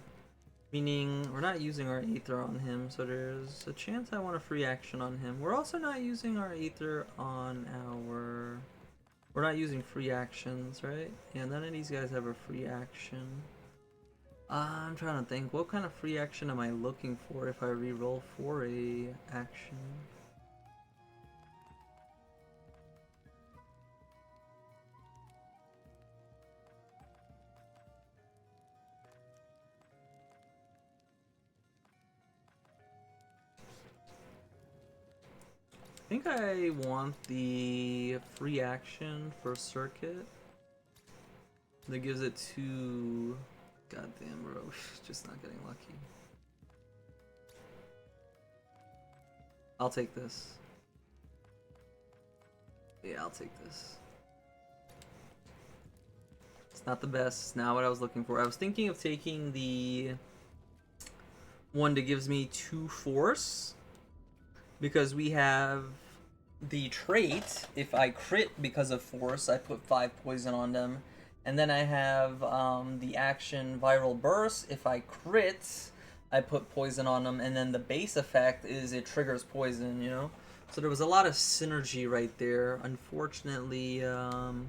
Speaker 1: Meaning, we're not using our Aether on him, so there's a chance I want a free action on him. We're also not using our Aether on our... We're not using free actions, right? Yeah, none of these guys have a free action. I'm trying to think, what kind of free action am I looking for if I reroll for a action? I think I want the free action for Circuit. That gives it 2... Goddamn, bro. Just not getting lucky. I'll take this. Yeah, I'll take this. It's not the best. It's not what I was looking for. I was thinking of taking the one that gives me 2 force. Because we have the trait, if I crit because of force, I put 5 poison on them. And then I have the action Viral Burst. If I crit, I put poison on them. And then the base effect is it triggers poison, you know? So there was a lot of synergy right there. Unfortunately, I'll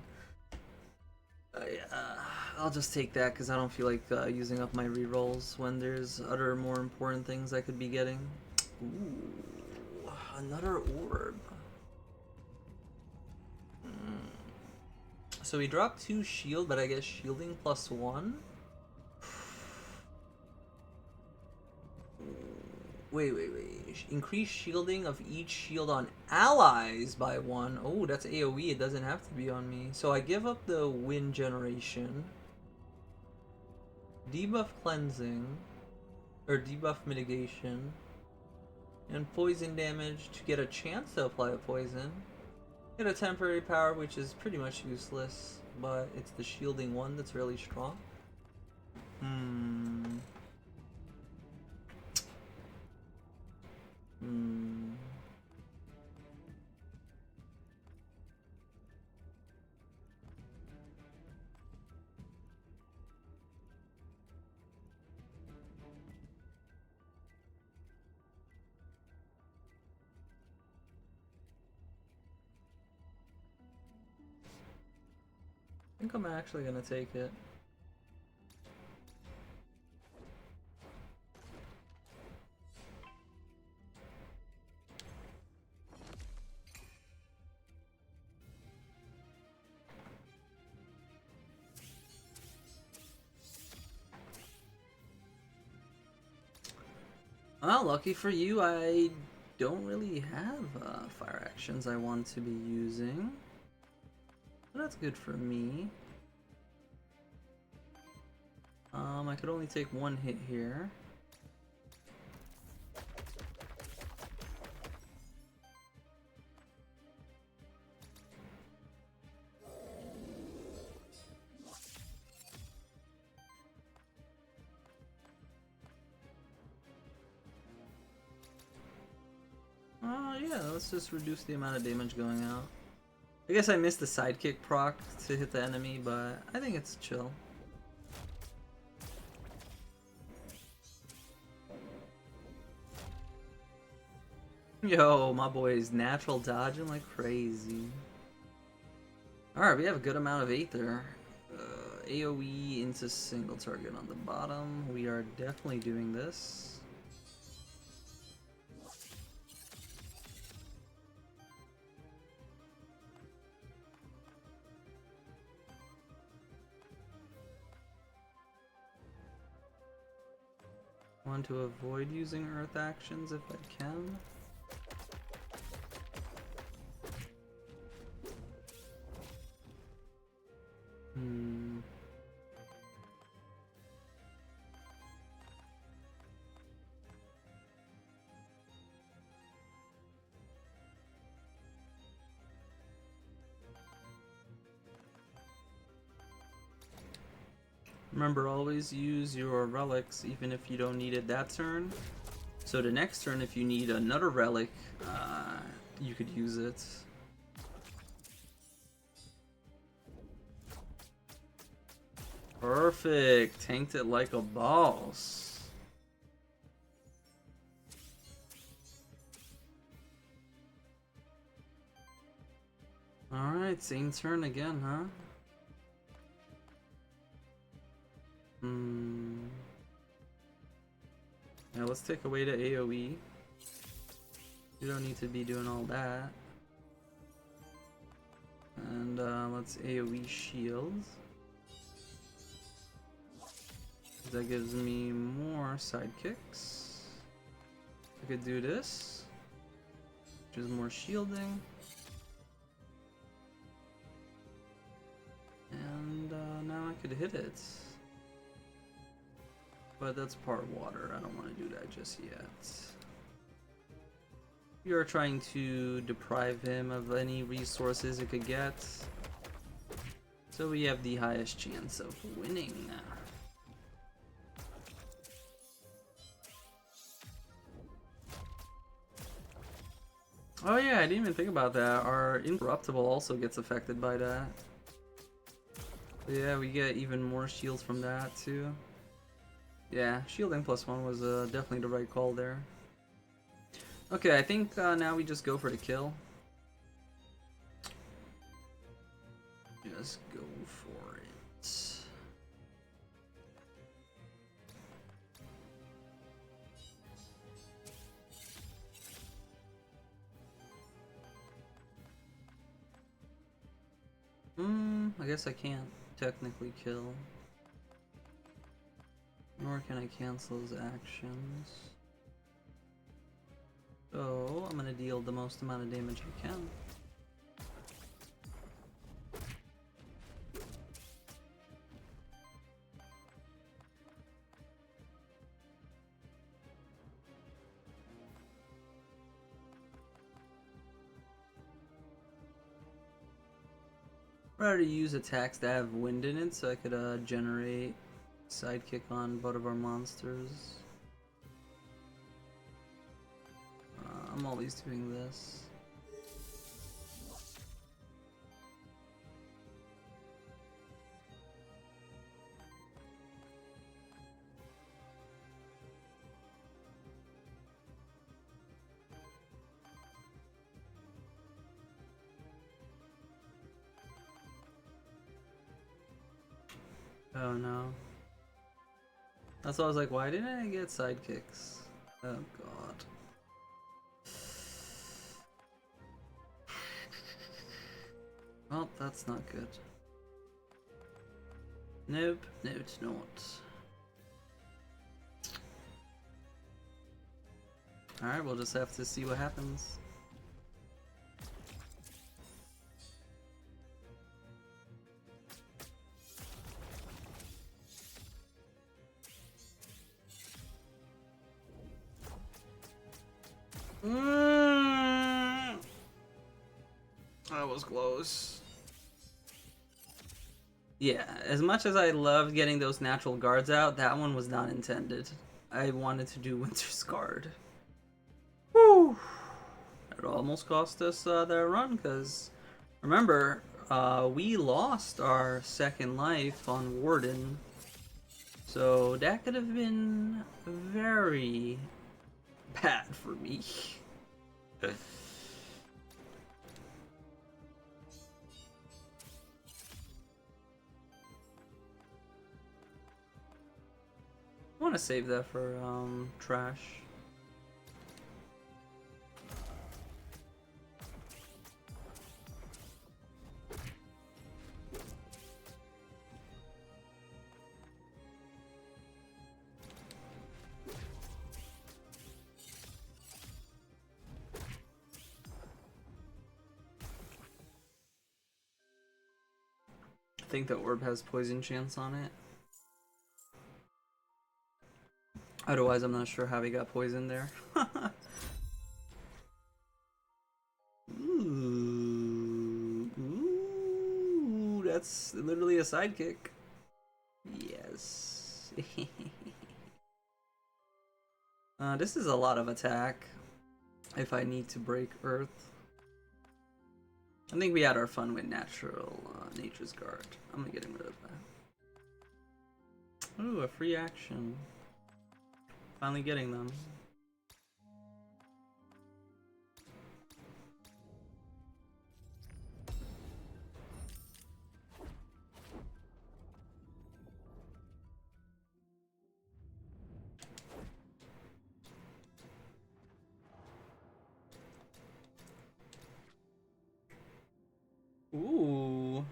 Speaker 1: just take that because I don't feel like using up my rerolls when there's other more important things I could be getting. Ooh, another orb. So we dropped 2 shield, but I guess shielding +1. Wait. Increase shielding of each shield on allies by 1. Oh, that's AoE. It doesn't have to be on me. So I give up the wind generation. Debuff cleansing. Or debuff mitigation. And poison damage to get a chance to apply a poison. Get a temporary power, which is pretty much useless, but it's the shielding one that's really strong. I think I'm actually gonna take it. Well, lucky for you, I don't really have fire actions I want to be using. But that's good for me. I could only take one hit here. Yeah, let's just reduce the amount of damage going out. I guess I missed the sidekick proc to hit the enemy, but I think it's chill. Yo, my boy is natural dodging like crazy. Alright, we have a good amount of Aether. AoE into single target on the bottom. We are definitely doing this. Want to avoid using earth actions if I can. Remember, always use your relics even if you don't need it that turn. So the next turn, if you need another relic, you could use it. Perfect! Tanked it like a boss. Alright, same turn again, huh? Yeah, let's take away the AoE. You don't need to be doing all that. And let's AoE shield. That gives me more sidekicks. I could do this, which is more shielding. And now I could hit it. But that's part water. I don't want to do that just yet. We are trying to deprive him of any resources it could get. So we have the highest chance of winning. Oh yeah, I didn't even think about that. Our Incorruptible also gets affected by that. Yeah, we get even more shields from that too. Yeah, shielding +1 was definitely the right call there. Okay, I think now we just go for the kill. Just go for it. I guess I can't technically kill. Nor can I cancel his actions. So I'm gonna deal the most amount of damage I can. I'd rather use attacks that have wind in it so I could generate sidekick on both of our monsters. I'm always doing this. Oh no. That's why I was like, why didn't I get sidekicks? Oh god. Well, that's not good. Nope, no it's not. Alright, we'll just have to see what happens. That was close. Yeah, as much as I loved getting those natural guards out, that one was not intended. I wanted to do Winter's Guard. Whew. It almost cost us their run, because remember, we lost our second life on Warden. So that could have been very bad for me. I want to save that for trash. I think the orb has poison chance on it. Otherwise, I'm not sure how he got poisoned there. Ooh, that's literally a sidekick. Yes. This is a lot of attack if I need to break Earth. I think we had our fun with Nature's Guard. I'm gonna get rid of that. Ooh, a free action. Finally getting them. Ooh.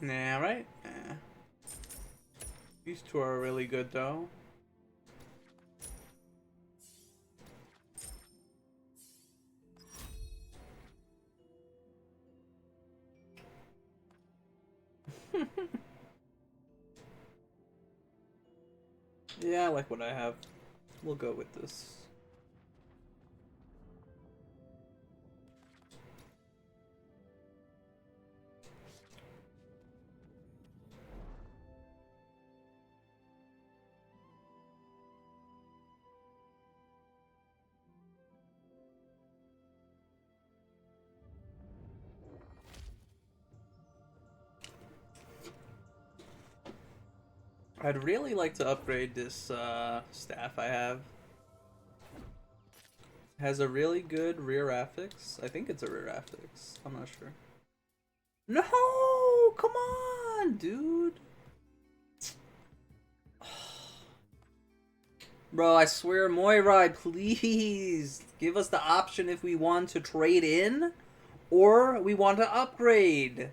Speaker 1: Nah, right? Nah. These two are really good though. Yeah, I like what I have. We'll go with this. I'd really like to upgrade this staff I have. Has a really good rear affix. I think it's a rear affix. I'm not sure. No! Come on, dude! Bro, I swear, Moirai, please give us the option if we want to trade in or we want to upgrade.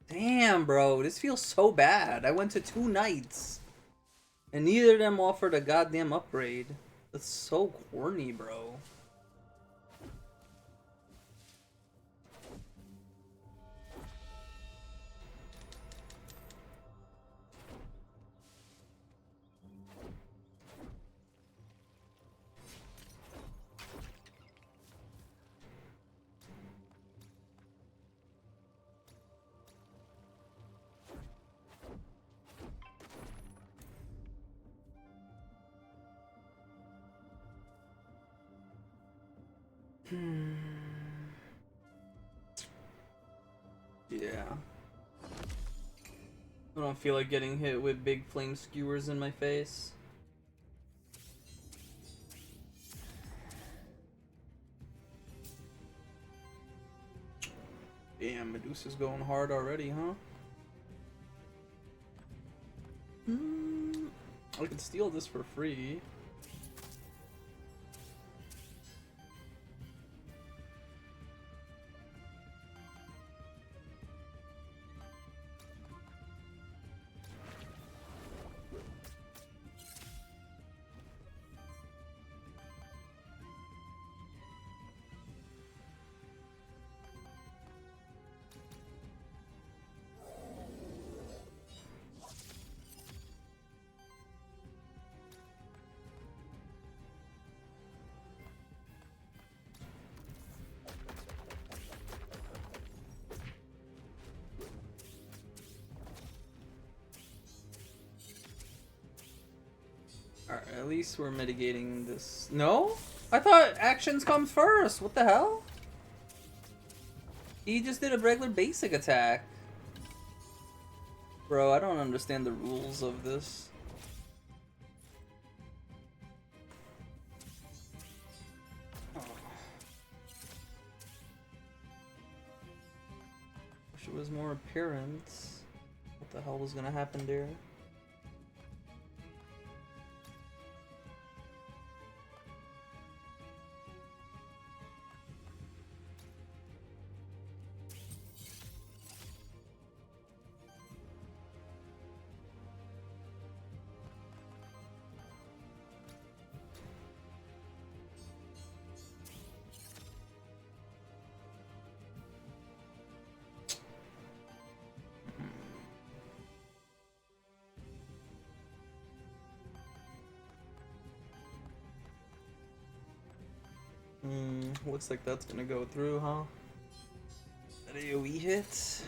Speaker 1: Damn, bro, this feels so bad. I went to 2 nights and neither of them offered a goddamn upgrade. That's so corny, bro. Yeah. I don't feel like getting hit with big flame skewers in my face. Damn, Medusa's going hard already, huh? I could steal this for free. Alright, at least we're mitigating this. No? I thought actions comes first. What the hell? He just did a regular basic attack. Bro, I don't understand the rules of this. Oh. Wish it was more apparent. What the hell was gonna happen there? Looks like that's gonna go through, huh? That AoE hit.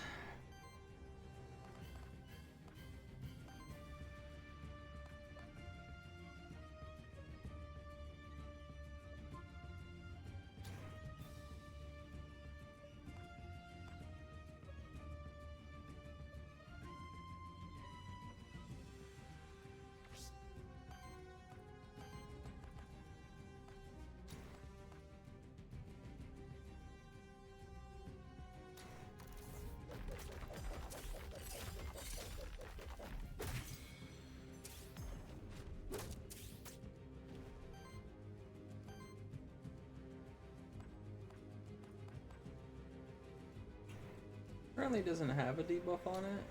Speaker 1: Apparently doesn't have a debuff on it.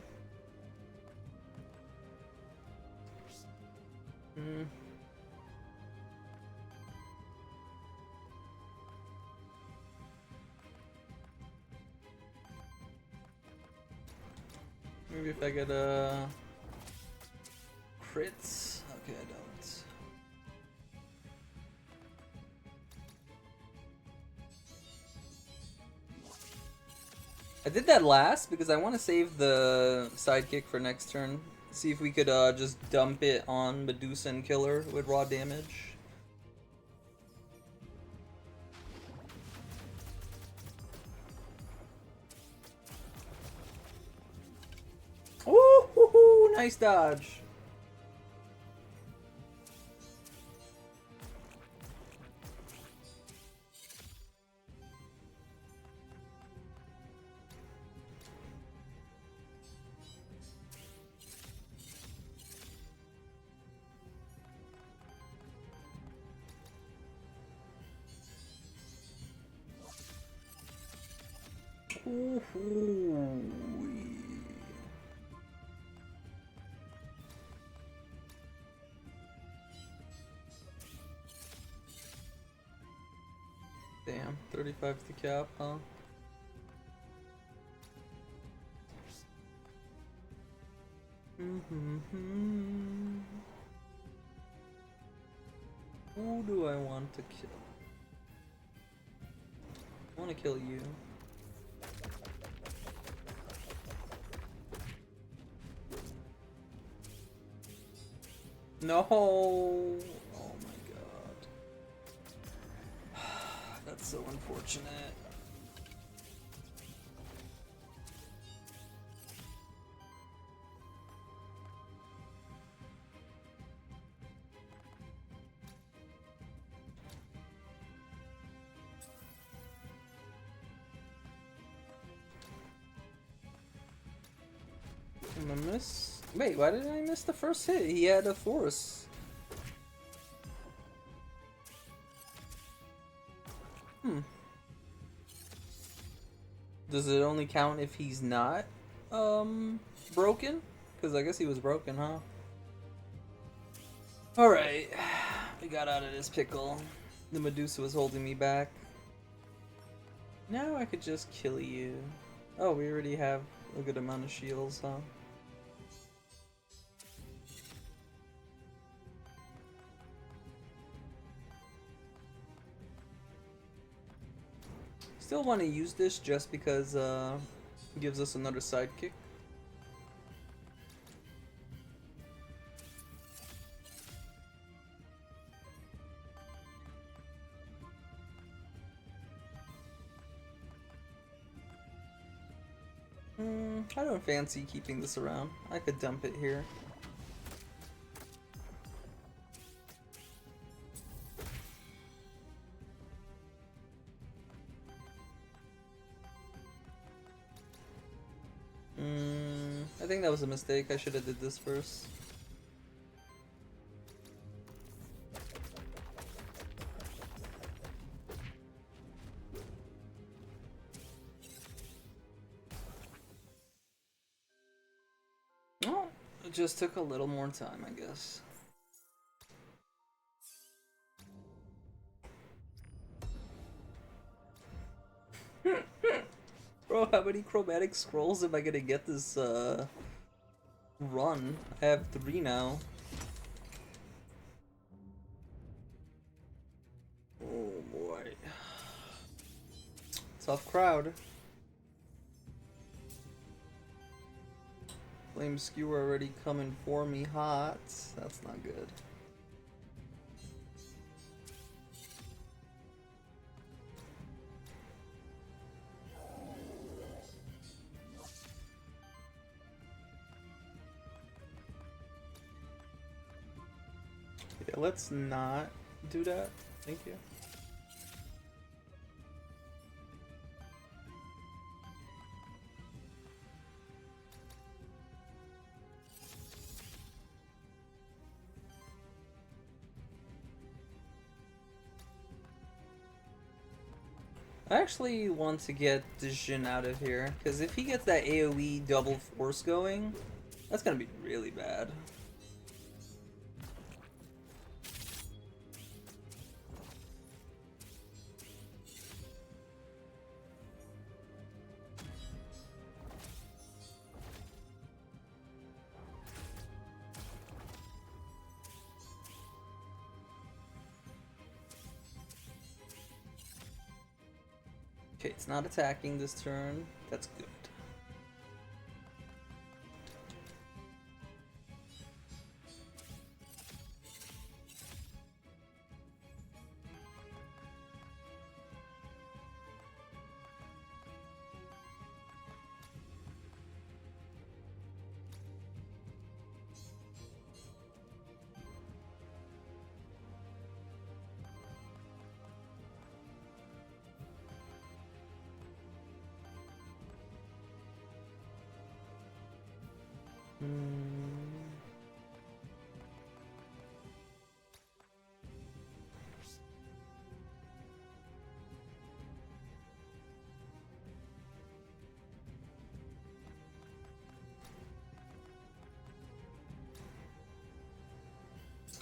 Speaker 1: Maybe if I get a crits. Okay, I don't. I did that last because I want to save the sidekick for next turn. See if we could just dump it on Medusa and kill her with raw damage. Ooh, nice dodge. Ooh. Damn, 35 to cap, huh? Who do I want to kill? I want to kill you. No! Oh my god. That's so unfortunate. I'm gonna miss. Wait, why did I miss the first hit? He had a force. Does it only count if he's not broken? Because I guess he was broken, huh? Alright, we got out of this pickle. The Medusa was holding me back. Now I could just kill you. Oh, we already have a good amount of shields, huh? Still want to use this just because it gives us another sidekick. I don't fancy keeping this around. I could dump it here. I think that was a mistake. I should have did this first. Oh, it just took a little more time, I guess. Bro, how many chromatic scrolls am I gonna get this run? I have 3 now. Oh boy. Tough crowd. Flame Skewer already coming for me hot. That's not good. Yeah, let's not do that. Thank you. I actually want to get Jin out of here, because if he gets that AoE double force going, that's gonna be really bad. Okay, it's not attacking this turn. That's good.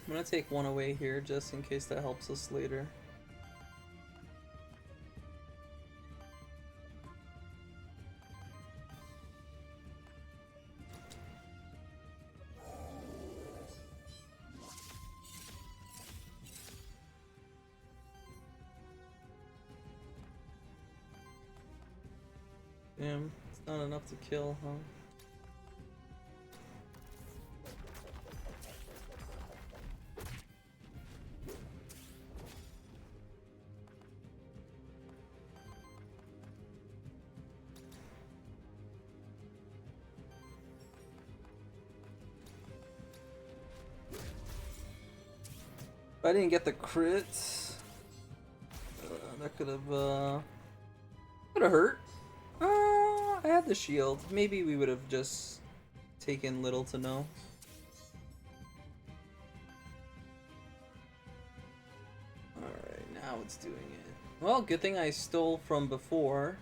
Speaker 1: I'm gonna take 1 away here just in case that helps us later. Damn, it's not enough to kill, huh? If I didn't get the crit, that could have hurt. I had the shield. Maybe we would have just taken little to no. Alright, now it's doing it. Well, good thing I stole from before.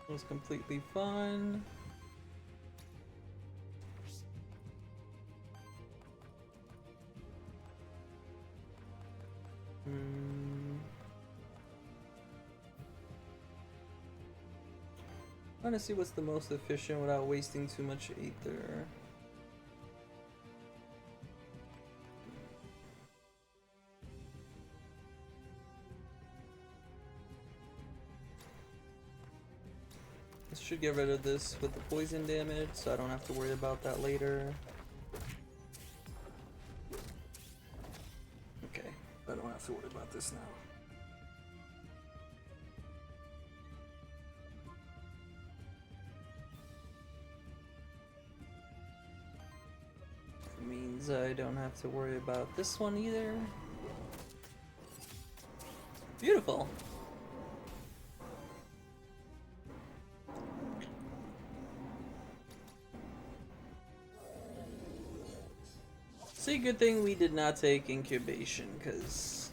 Speaker 1: It was completely fine. Trying to see what's the most efficient without wasting too much ether. This should get rid of this with the poison damage, so I don't have to worry about that later. Okay, I don't have to worry about this now. Means I don't have to worry about this one either. Beautiful. See, good thing we did not take incubation, because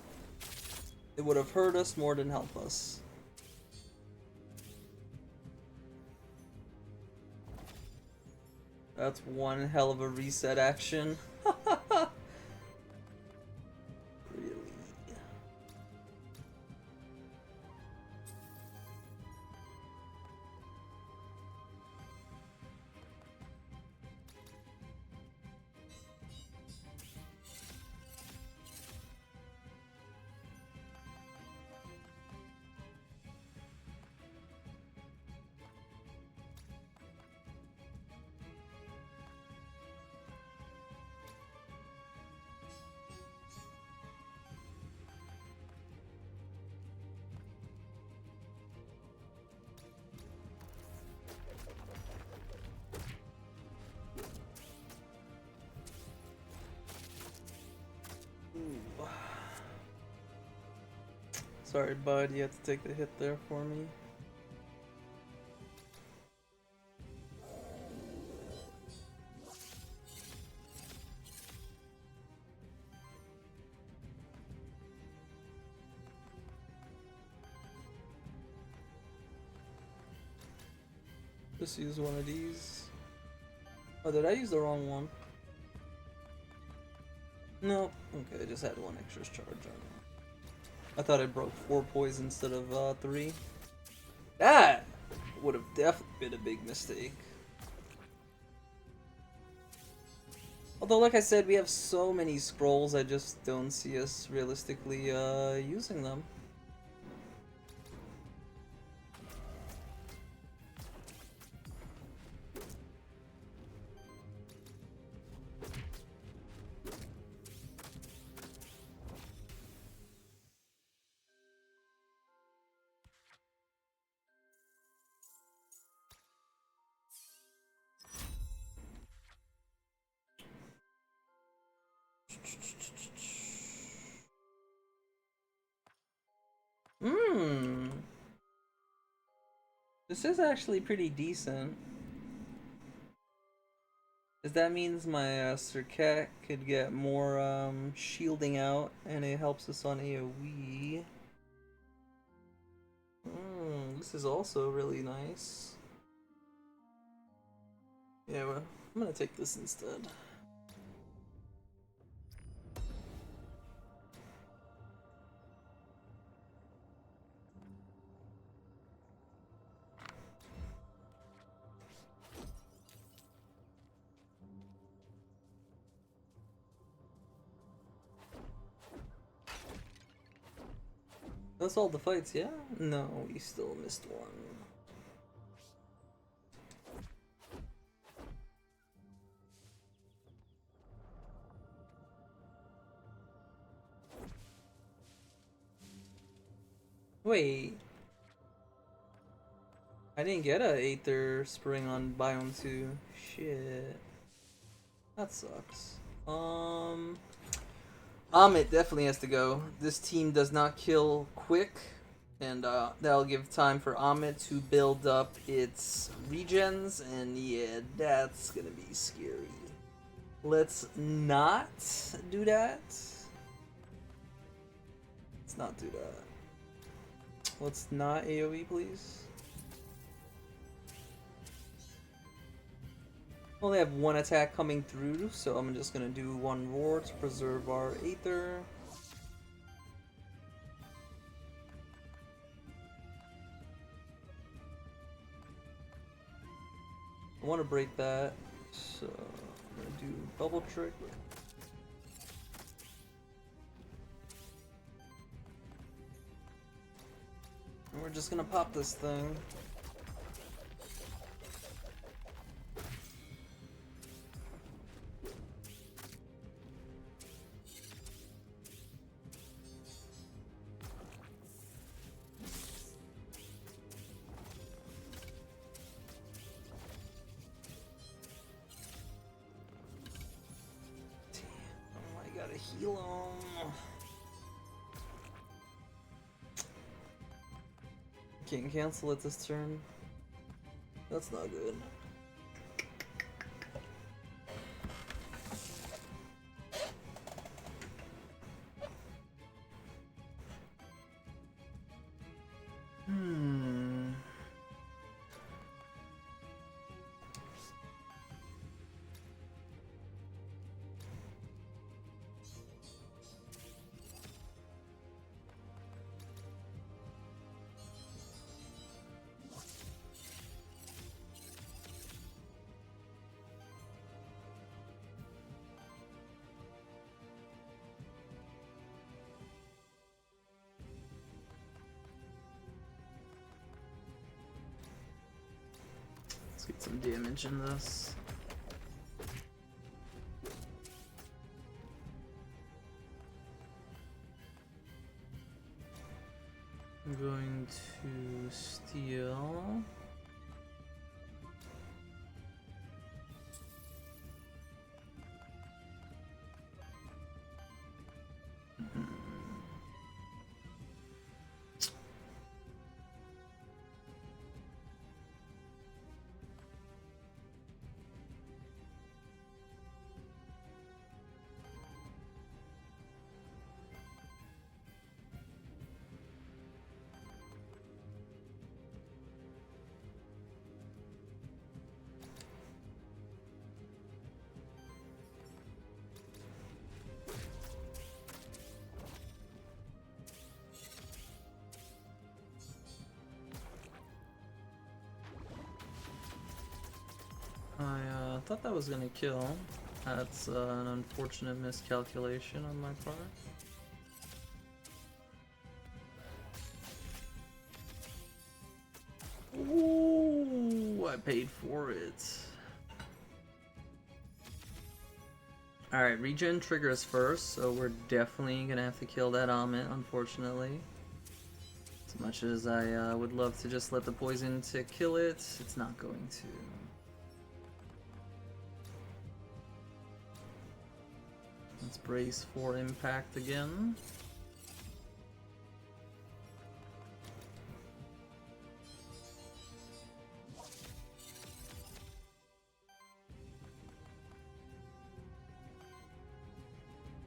Speaker 1: it would have hurt us more than help us. That's one hell of a reset action. Really? Sorry, bud, you have to take the hit there for me. Just use one of these. Oh, did I use the wrong one? No. Okay, I just had one extra charge on it. I thought I broke 4 poison instead of 3. That would have definitely been a big mistake. Although, like I said, we have so many scrolls, I just don't see us realistically using them. This is actually pretty decent. Because that means my Circat could get more shielding out, and it helps us on AoE. This is also really nice. Yeah, well, I'm gonna take this instead. That's all the fights, yeah? No, we still missed one. Wait. I didn't get a Aether Spring on Biome 2. Shit. That sucks. Amit definitely has to go. This team does not kill quick, and that'll give time for Amit to build up its regens, and yeah, that's gonna be scary. Let's not do that. Let's not do that. Let's not AoE, please. Only have one attack coming through, so I'm just gonna do one roar to preserve our Aether. I want to break that, so I'm gonna do bubble trick. And we're just gonna pop this thing. Gotta heal him. Can't cancel it this turn. That's not good. Let's get some damage in this. I'm going to steal. I thought that was gonna kill. That's an unfortunate miscalculation on my part. Ooh, I paid for it. Alright, regen triggers first, so we're definitely gonna have to kill that Amit, unfortunately. As much as I would love to just let the poison tick kill it, it's not going to. Let's brace for impact again.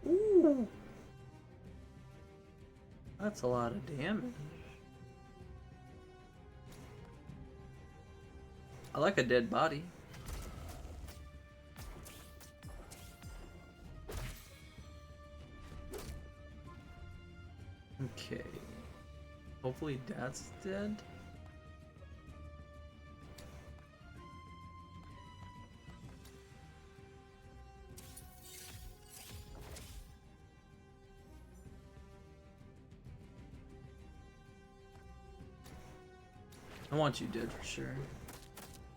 Speaker 1: Ooh. That's a lot of damage. I like a dead body. Okay. Hopefully that's dead. I want you dead for sure.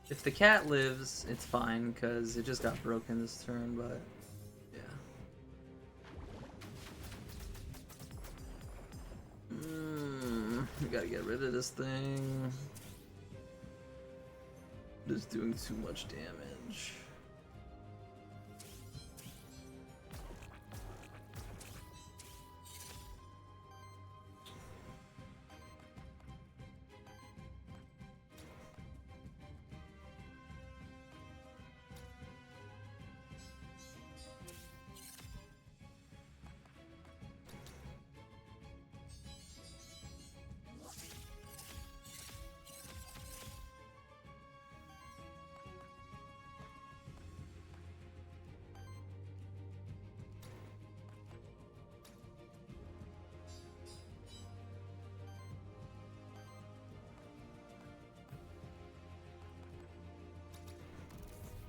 Speaker 1: If the cat lives, it's fine because it just got broken this turn, but yeah. We gotta get rid of this thing. It's doing too much damage.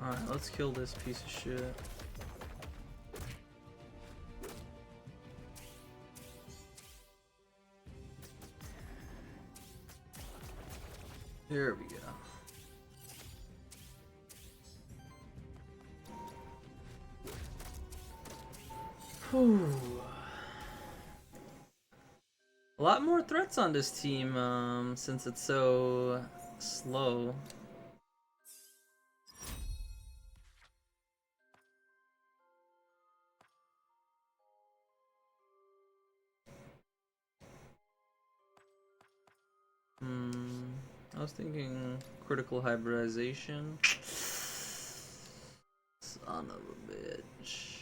Speaker 1: Alright, let's kill this piece of shit. Here we go. Whew. A lot more threats on this team since it's so slow. I was thinking critical hybridization. Son of a bitch.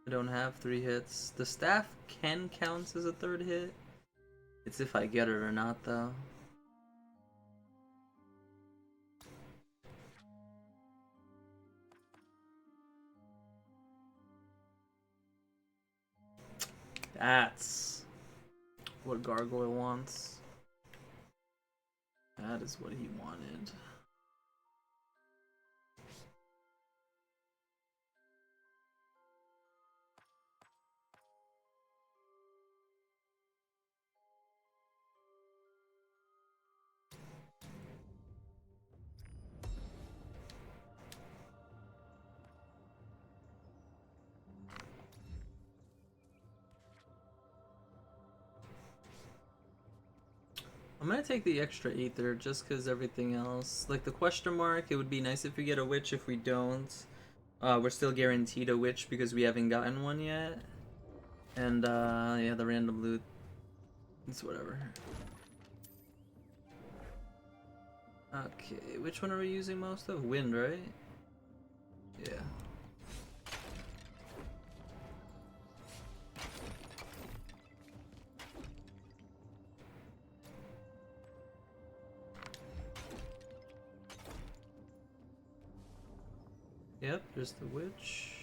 Speaker 1: I don't have 3 hits. The staff can count as a 3rd hit. It's if I get it or not, though. That's what Gargoyle wants. That is what he wanted. I'm gonna take the extra Aether just because everything else. Like the question mark, it would be nice if we get a Witch. If we don't, we're still guaranteed a Witch because we haven't gotten one yet. And yeah, the random loot. It's whatever. Okay, which one are we using most of? Wind, right? Yeah. Yep, there's the Witch.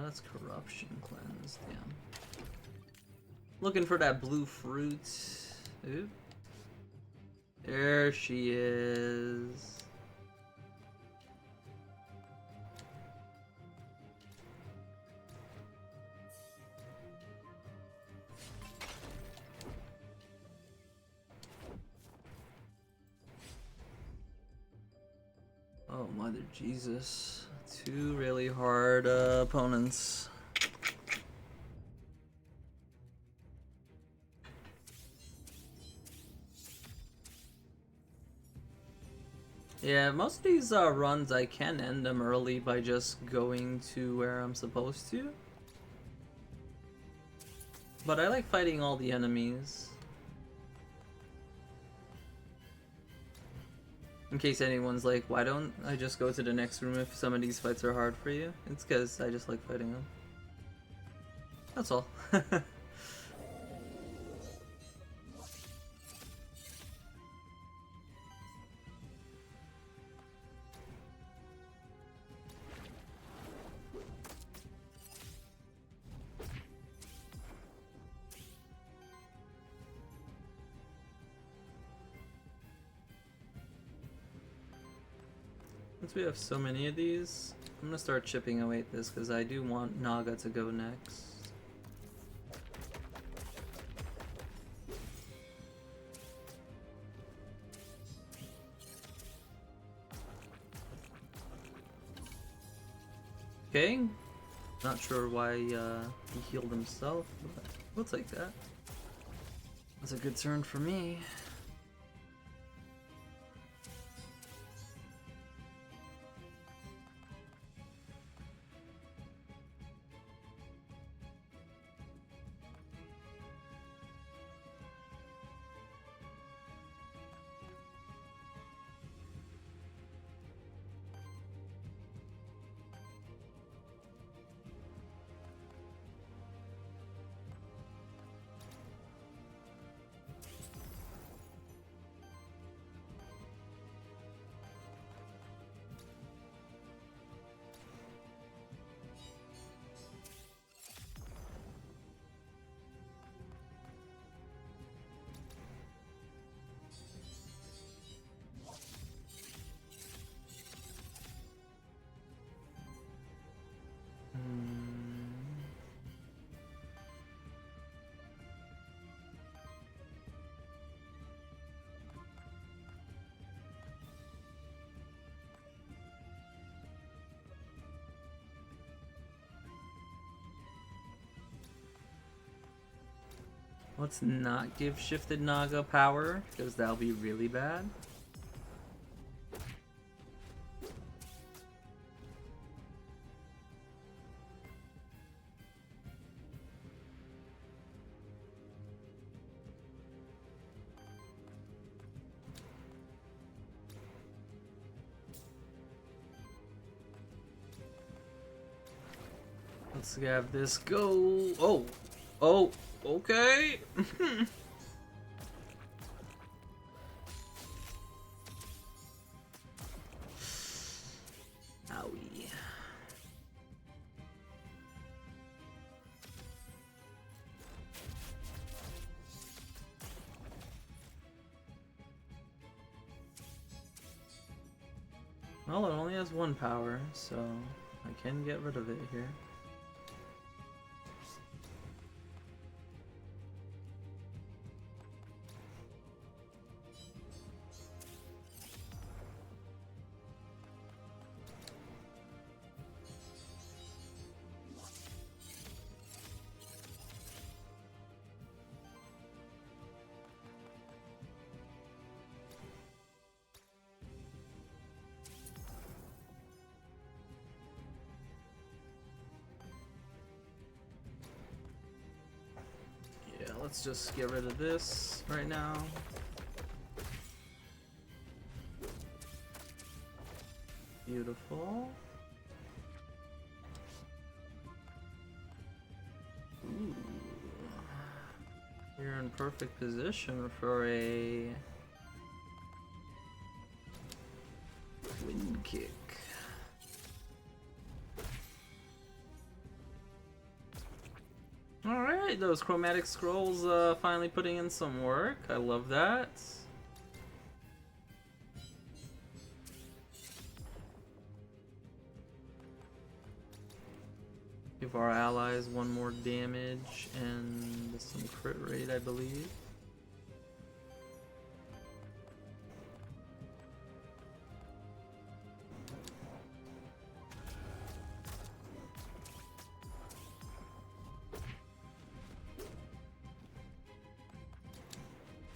Speaker 1: That's Corruption Cleanse, damn. Looking for that blue fruit. Oop. There she is. Oh, Mother Jesus. 2 really hard opponents. Yeah, most of these runs I can end them early by just going to where I'm supposed to. But I like fighting all the enemies. In case anyone's like, why don't I just go to the next room if some of these fights are hard for you? It's because I just like fighting them. That's all. Since we have so many of these, I'm gonna start chipping away at this because I do want Naga to go next. Okay, not sure why he healed himself, but we'll take that. That's a good turn for me. Let's not give Shifted Naga power, because that'll be really bad. Let's have this go. Oh, oh, okay. Owie. Well, it only has one power, so I can get rid of it here. Let's just get rid of this right now. Beautiful. Ooh. You're in perfect position for a wind kick. Alright, those chromatic scrolls finally putting in some work. I love that. Give our allies one more damage and some crit rate, I believe.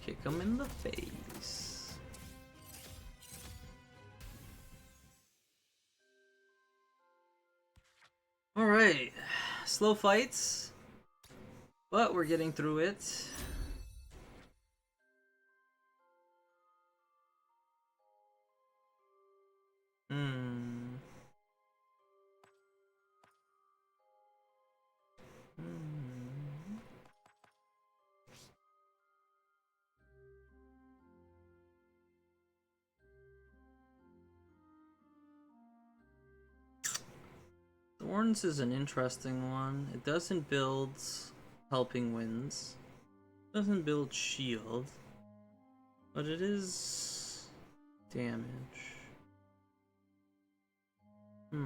Speaker 1: Kick them in the face. Alright, slow fights, but we're getting through it. Thorns is an interesting one. It doesn't build Helping Winds. Doesn't build shield. But it is damage. I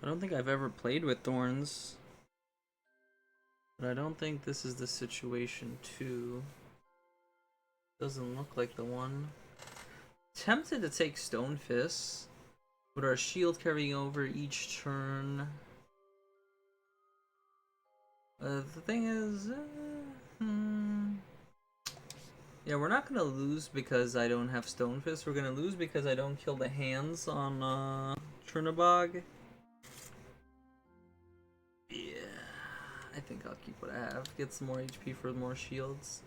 Speaker 1: don't think I've ever played with Thorns. But I don't think this is the situation too. Doesn't look like the one. Tempted to take Stone Fists. With our shield carrying over each turn. The thing is, yeah, we're not gonna lose because I don't have Stone Fist. We're gonna lose because I don't kill the hands on Chernobog. Yeah, I think I'll keep what I have. Get some more HP for more shields.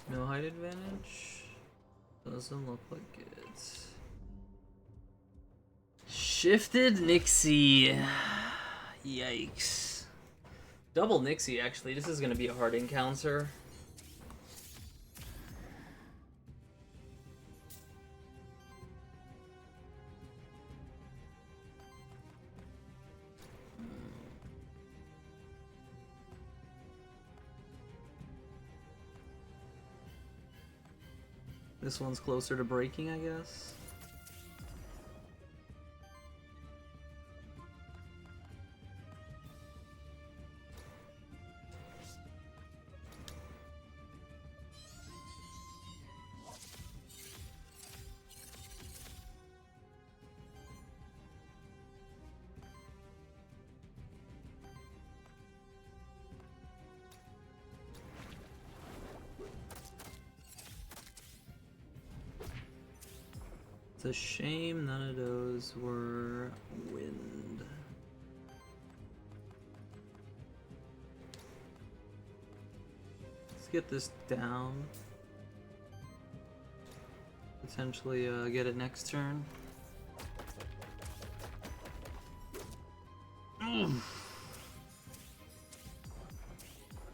Speaker 1: No height advantage? Doesn't look like it. Shifted Nixie. Yikes. Double Nixie, actually. This is going to be a hard encounter. This one's closer to breaking, I guess. a shame none of those were wind. Let's get this down. Potentially get it next turn.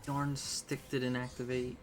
Speaker 1: Darn stick didn't activate.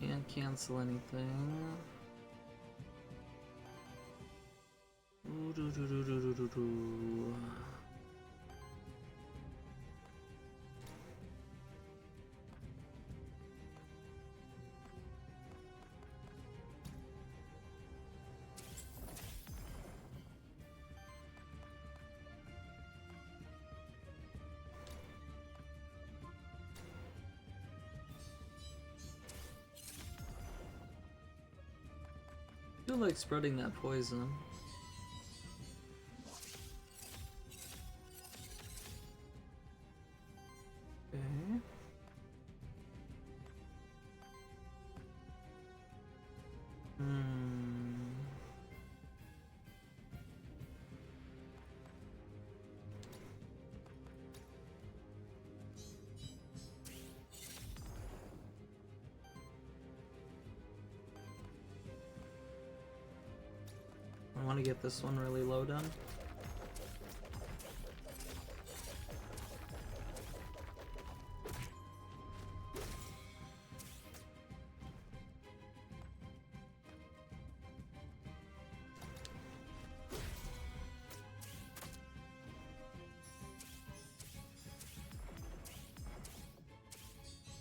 Speaker 1: Can't cancel anything. I feel like spreading that poison. Okay. I want to get this one really low done.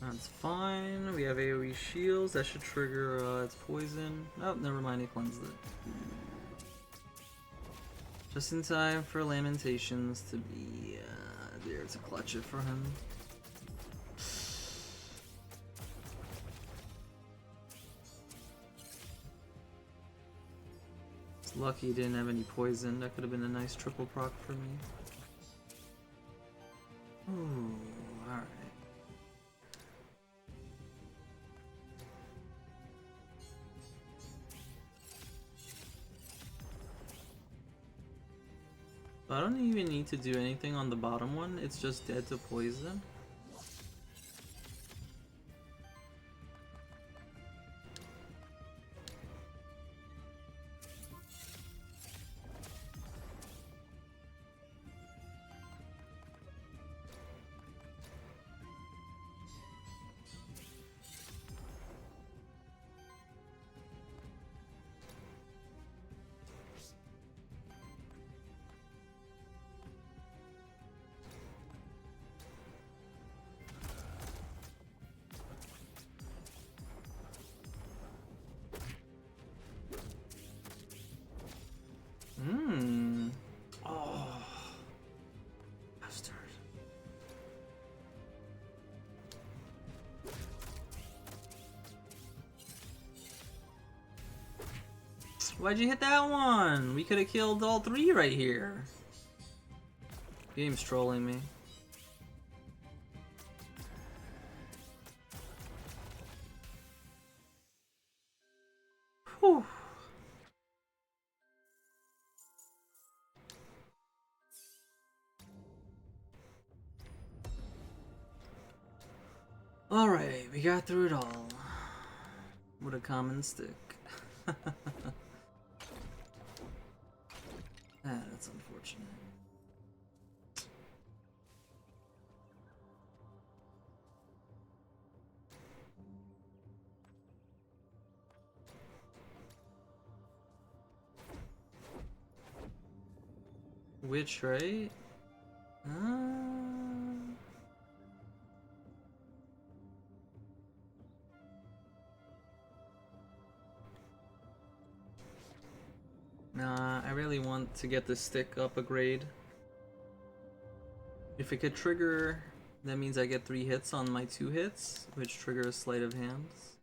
Speaker 1: That's fine. We have AoE shields. That should trigger its poison. Oh, never mind. It cleansed it. Just in time for Lamentations to be there to clutch it for him. It's lucky he didn't have any poison. That could have been a nice triple proc for me. Ooh, alright. I don't even need to do anything on the bottom one, it's just dead to poison. Oh. Bastard. Why'd you hit that one? We could have killed all three right here. Game's trolling me. Whew. Alright, we got through it all. With a common stick. That's unfortunate. Witch, right? Nah, I really want to get the stick up a grade. If it could trigger, that means I get 3 hits on my 2 hits, which triggers sleight of hands.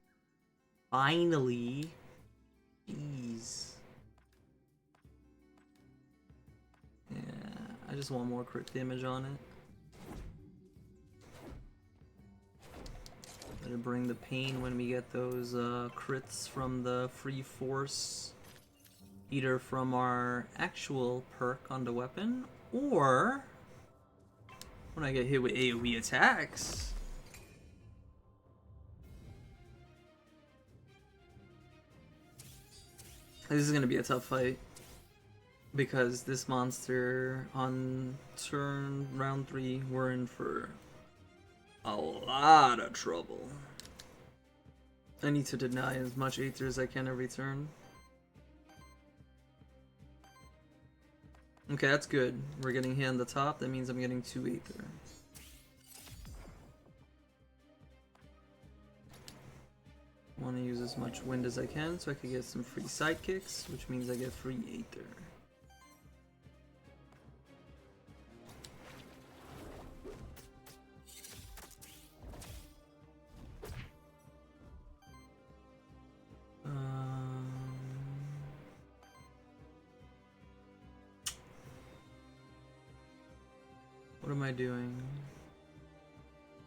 Speaker 1: Finally! Jeez. Yeah, I just want more crit damage on it. Better bring the pain when we get those crits from the free force, either from our actual perk on the weapon, or when I get hit with AoE attacks. This is gonna be a tough fight, because this monster on round 3, we're in for a lot of trouble. I need to deny as much Aether as I can every turn. Okay, that's good. We're getting hit on the top, that means I'm getting 2 Aether. I want to use as much wind as I can so I can get some free sidekicks, which means I get free Aether. What am I doing?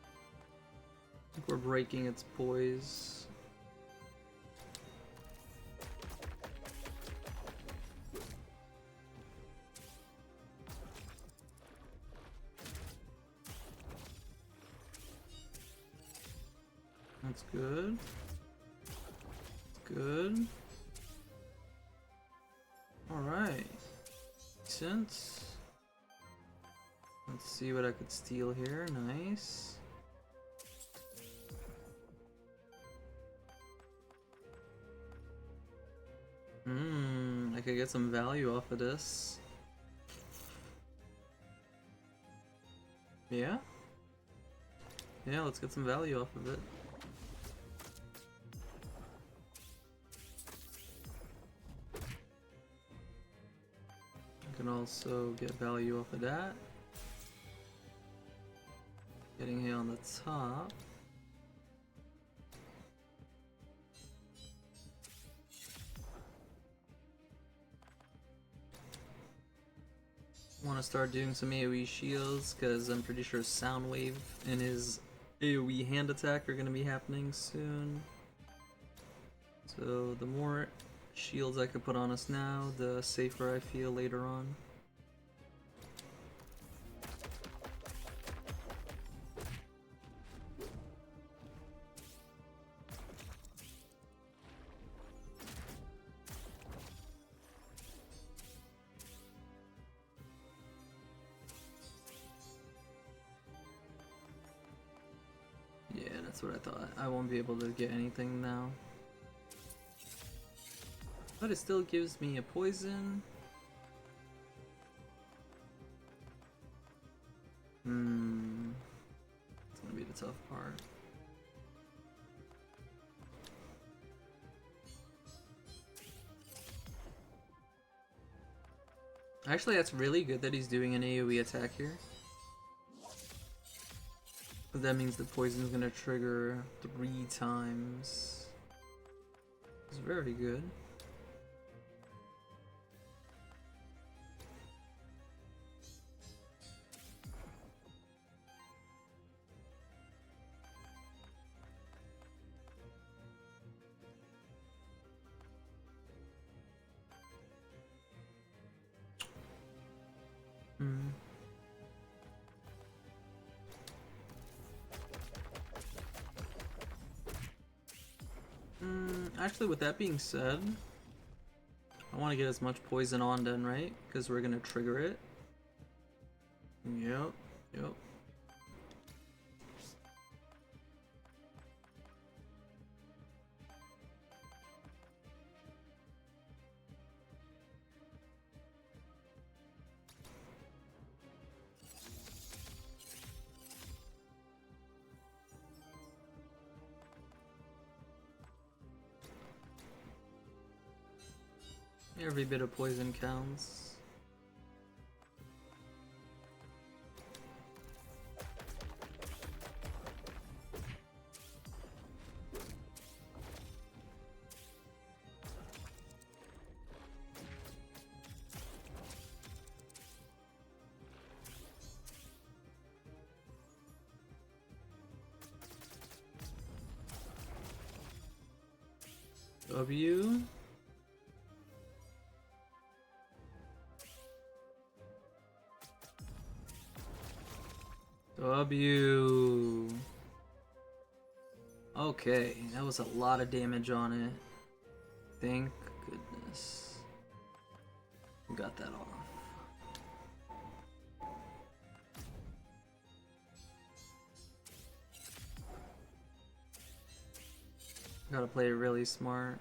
Speaker 1: I think we're breaking its poise. That's good. That's good. Alright. Decent. Let's see what I could steal here. Nice. I could get some value off of this. Yeah? Yeah, let's get some value off of it. I can also get value off of that. Getting here on the top. Want to start doing some AoE shields because I'm pretty sure Soundwave and his AoE hand attack are going to be happening soon. So the more shields I can put on us now, the safer I feel later on. That's what I thought. I won't be able to get anything now. But it still gives me a poison. It's gonna be the tough part. Actually, that's really good that he's doing an AoE attack here. But that means the poison is gonna trigger 3 times. It's very good. Actually, with that being said, I want to get as much poison on then, right? Because we're gonna trigger it. Yep. Every bit of poison counts. W. W. Okay, that was a lot of damage on it. Thank goodness. We got that off. Gotta play it really smart.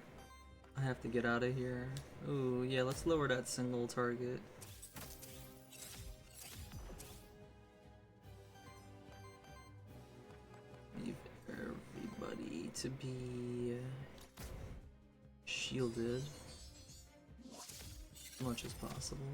Speaker 1: I have to get out of here. Ooh, yeah, let's lower that single target. Leave everybody to be shielded as much as possible.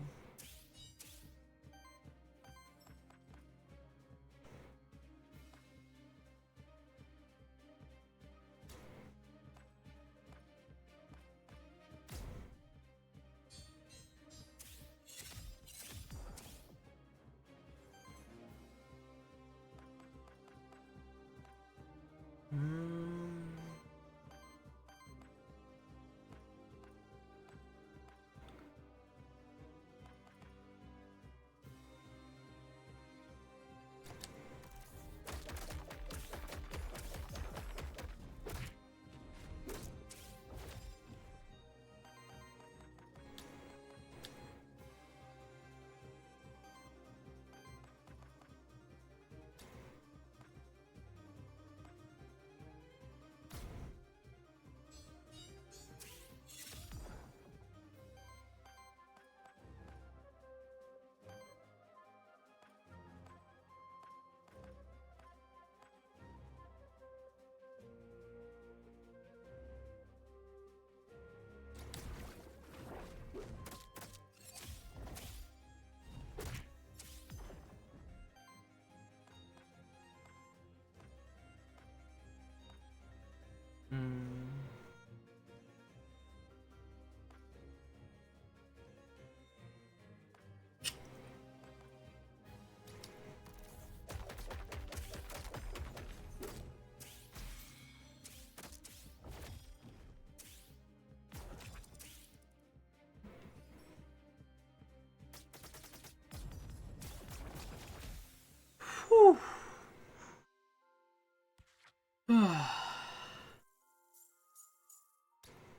Speaker 1: Whew.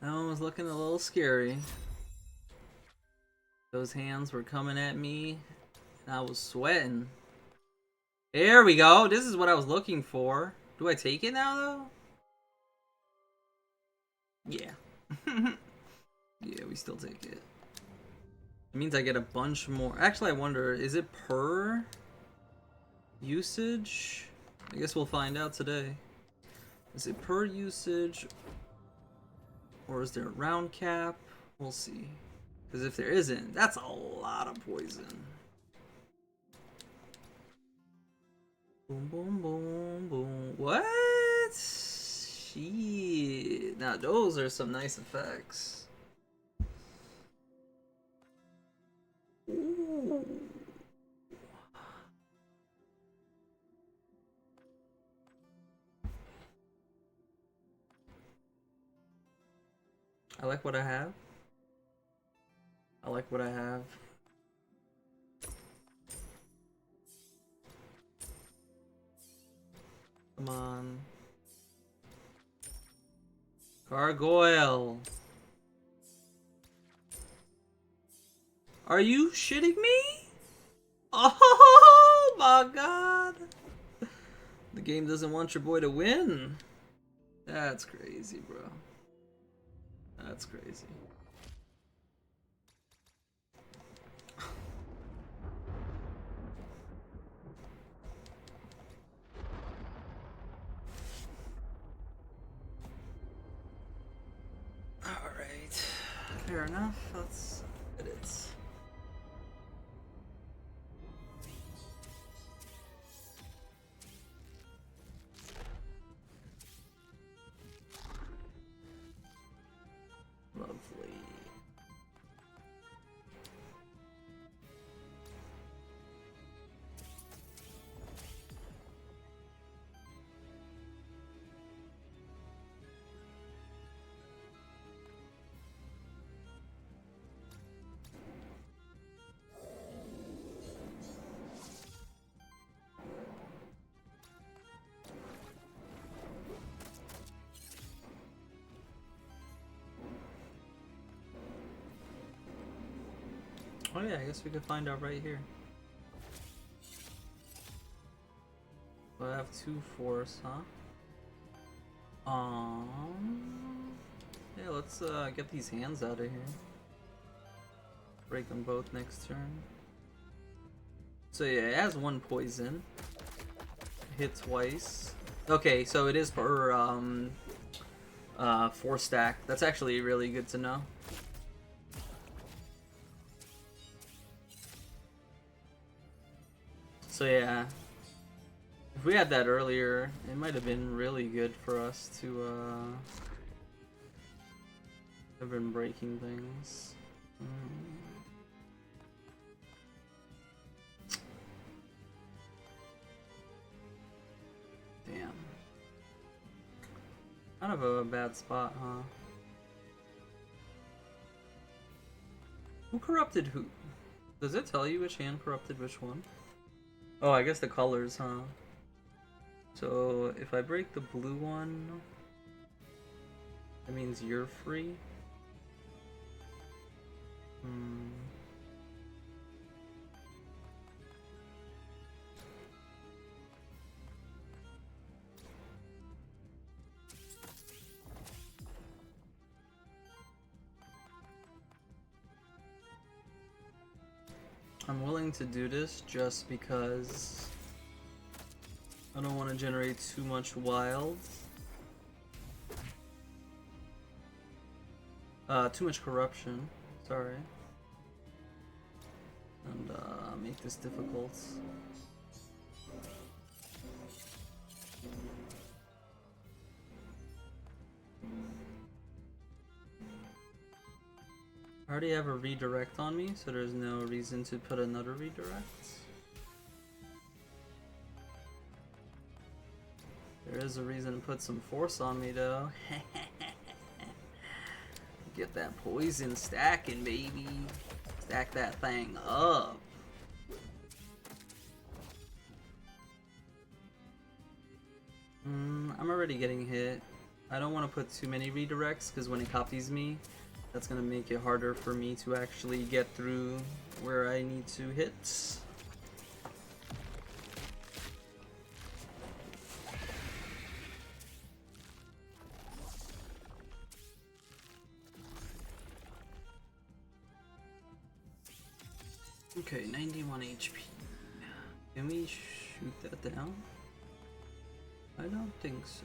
Speaker 1: That one was looking a little scary. Those hands were coming at me, and I was sweating. There we go. This is what I was looking for. Do I take it now, though? Yeah. Yeah, we still take it. It means I get a bunch more. Actually, I wonder, is it per usage? I guess we'll find out today. Is it per usage, or is there a round cap? We'll see. Because if there isn't, that's a lot of poison. Boom, boom, boom, boom. What? Shit. Now, those are some nice effects. Ooh. I like what I have. I like what I have. Come on. Gargoyle. Are you shitting me? Oh my god. The game doesn't want your boy to win. That's crazy, bro. That's crazy. Alright. Fair enough. That's it. Lovely. Oh yeah, I guess we could find out right here. So I have 2 force, huh? Yeah, let's get these hands out of here. Break them both next turn. So yeah, it has 1 poison. Hit twice. Okay, so it is per 4 stack. That's actually really good to know. So yeah, if we had that earlier, it might have been really good for us to have been breaking things. Damn. Kind of a bad spot, huh? Who corrupted who? Does it tell you which hand corrupted which one? Oh, I guess the colors, huh? So if I break the blue one, that means you're free. I'm willing to do this just because I don't want to generate too much wild. Too much corruption, sorry. And make this difficult. I already have a redirect on me, so there's no reason to put another redirect. There is a reason to put some force on me though. Get that poison stacking, baby. Stack that thing up. I'm already getting hit. I don't want to put too many redirects because when it copies me, that's gonna make it harder for me to actually get through where I need to hit. Okay, 91 HP. Can we shoot that down? I don't think so.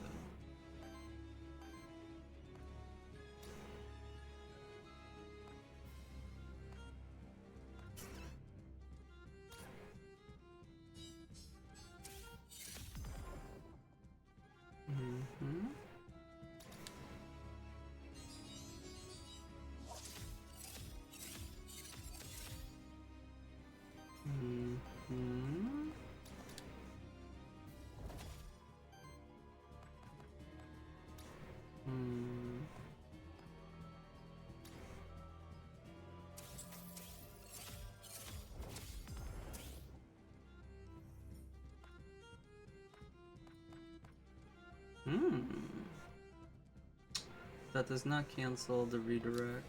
Speaker 1: That does not cancel the redirect.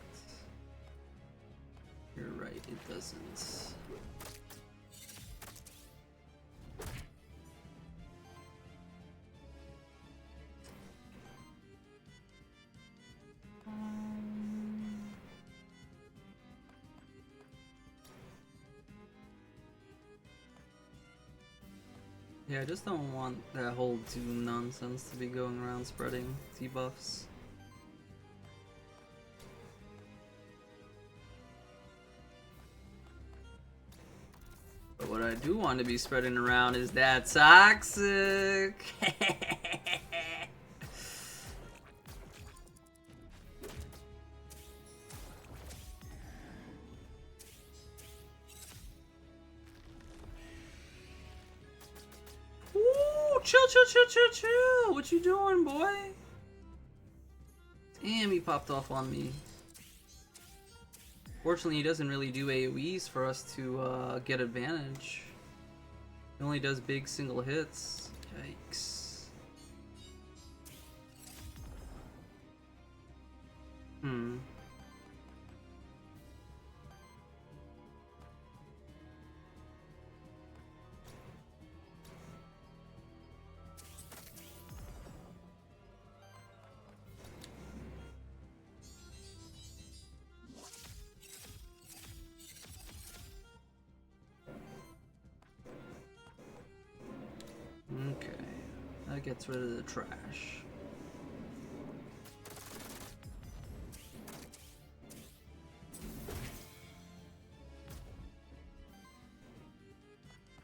Speaker 1: You're right, it doesn't. Yeah, I just don't want that whole Doom nonsense to be going around spreading debuffs. do want to be spreading around is that toxic. Ooh, chill, chill, chill, chill, chill. What you doing, boy? Damn, he popped off on me. Fortunately, he doesn't really do AoEs for us to get advantage. He only does big single hits. Yikes. Hmm. Okay, that gets rid of the trash.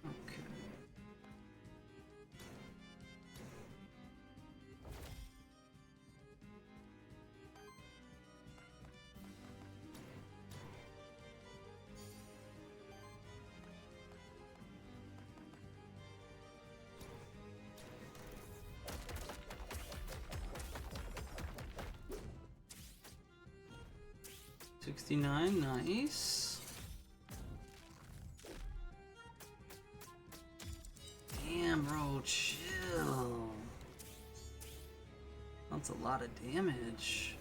Speaker 1: Okay. $69, nice. Damn, bro, chill. That's a lot of damage.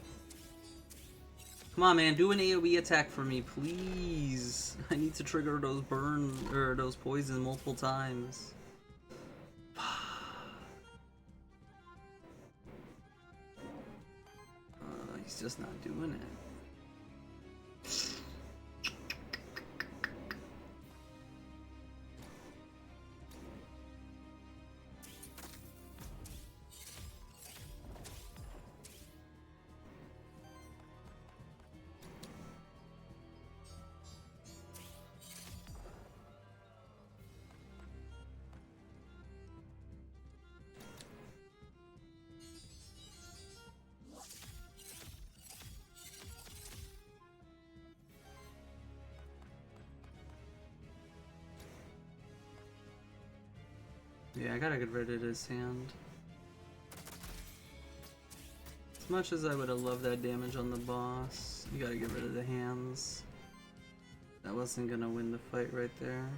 Speaker 1: Come on, man, do an AoE attack for me, please. I need to trigger those burn or those poison multiple times. He's just not doing it. Yeah, I gotta get rid of his hand. As much as I would have loved that damage on the boss, you gotta get rid of the hands. That wasn't gonna win the fight right there.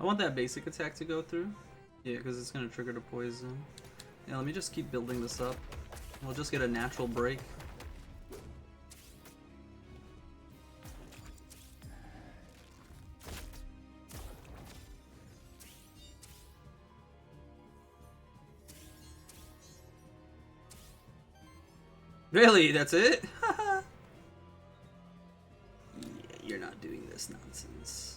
Speaker 1: I want that basic attack to go through. Yeah, because it's going to trigger the poison. Yeah, let me just keep building this up. We'll just get a natural break. Really? That's it? Yeah, you're not doing this nonsense.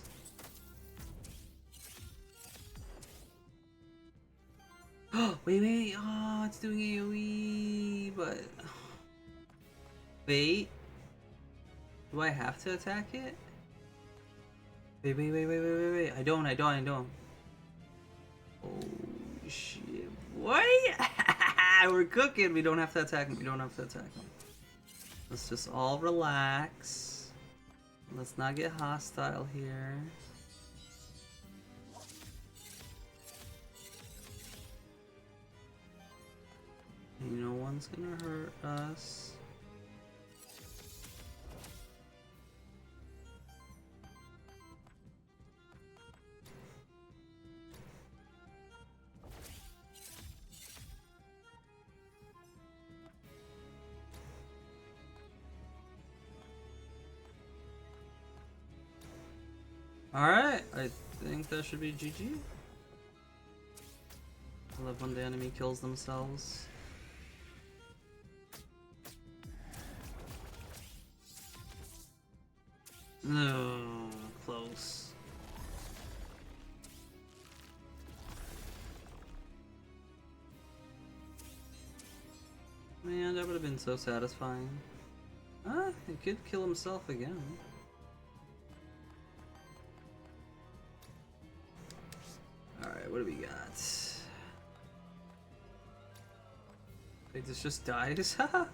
Speaker 1: Wait, oh, it's doing AoE, but... Wait. Do I have to attack it? Wait. I don't. Oh, shit. What? We're cooking. We don't have to attack him. Let's just all relax. Let's not get hostile here. No one's gonna hurt us. Alright, I think that should be GG. I love when the enemy kills themselves. No, close. Man, that would have been so satisfying. Ah, he could kill himself again. Alright, what do we got? Wait, this just dies? Haha!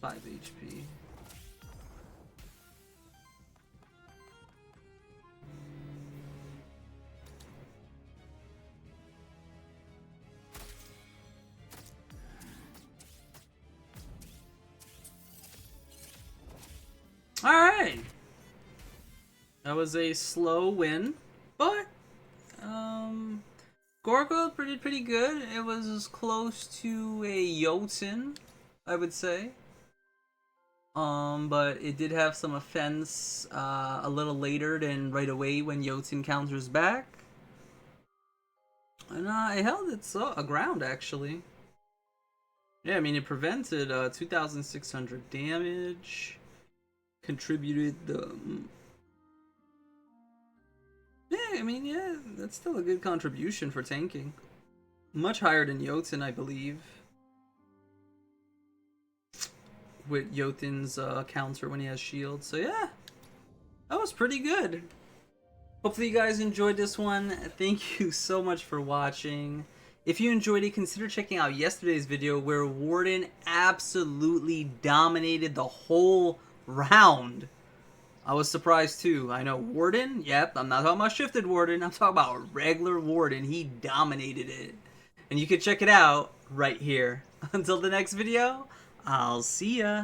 Speaker 1: 5 HP. Alright! That was a slow win, but Gargoyle pretty good. It was as close to a Jotun, I would say. But it did have some offense a little later than right away when Jotun counters back. And it held its ground, actually. Yeah, I mean, it prevented 2,600 damage. Contributed yeah, I mean, yeah, that's still a good contribution for tanking. Much higher than Jotun, I believe. With Jotun's counter when he has shield. So yeah, that was pretty good. Hopefully you guys enjoyed this one. Thank you so much for watching. If you enjoyed it, consider checking out yesterday's video where Warden absolutely dominated the whole round. I was surprised too. I know Warden, yep, I'm not talking about shifted Warden, I'm talking about a regular Warden. He dominated it. And you can check it out right here. Until the next video, I'll see ya.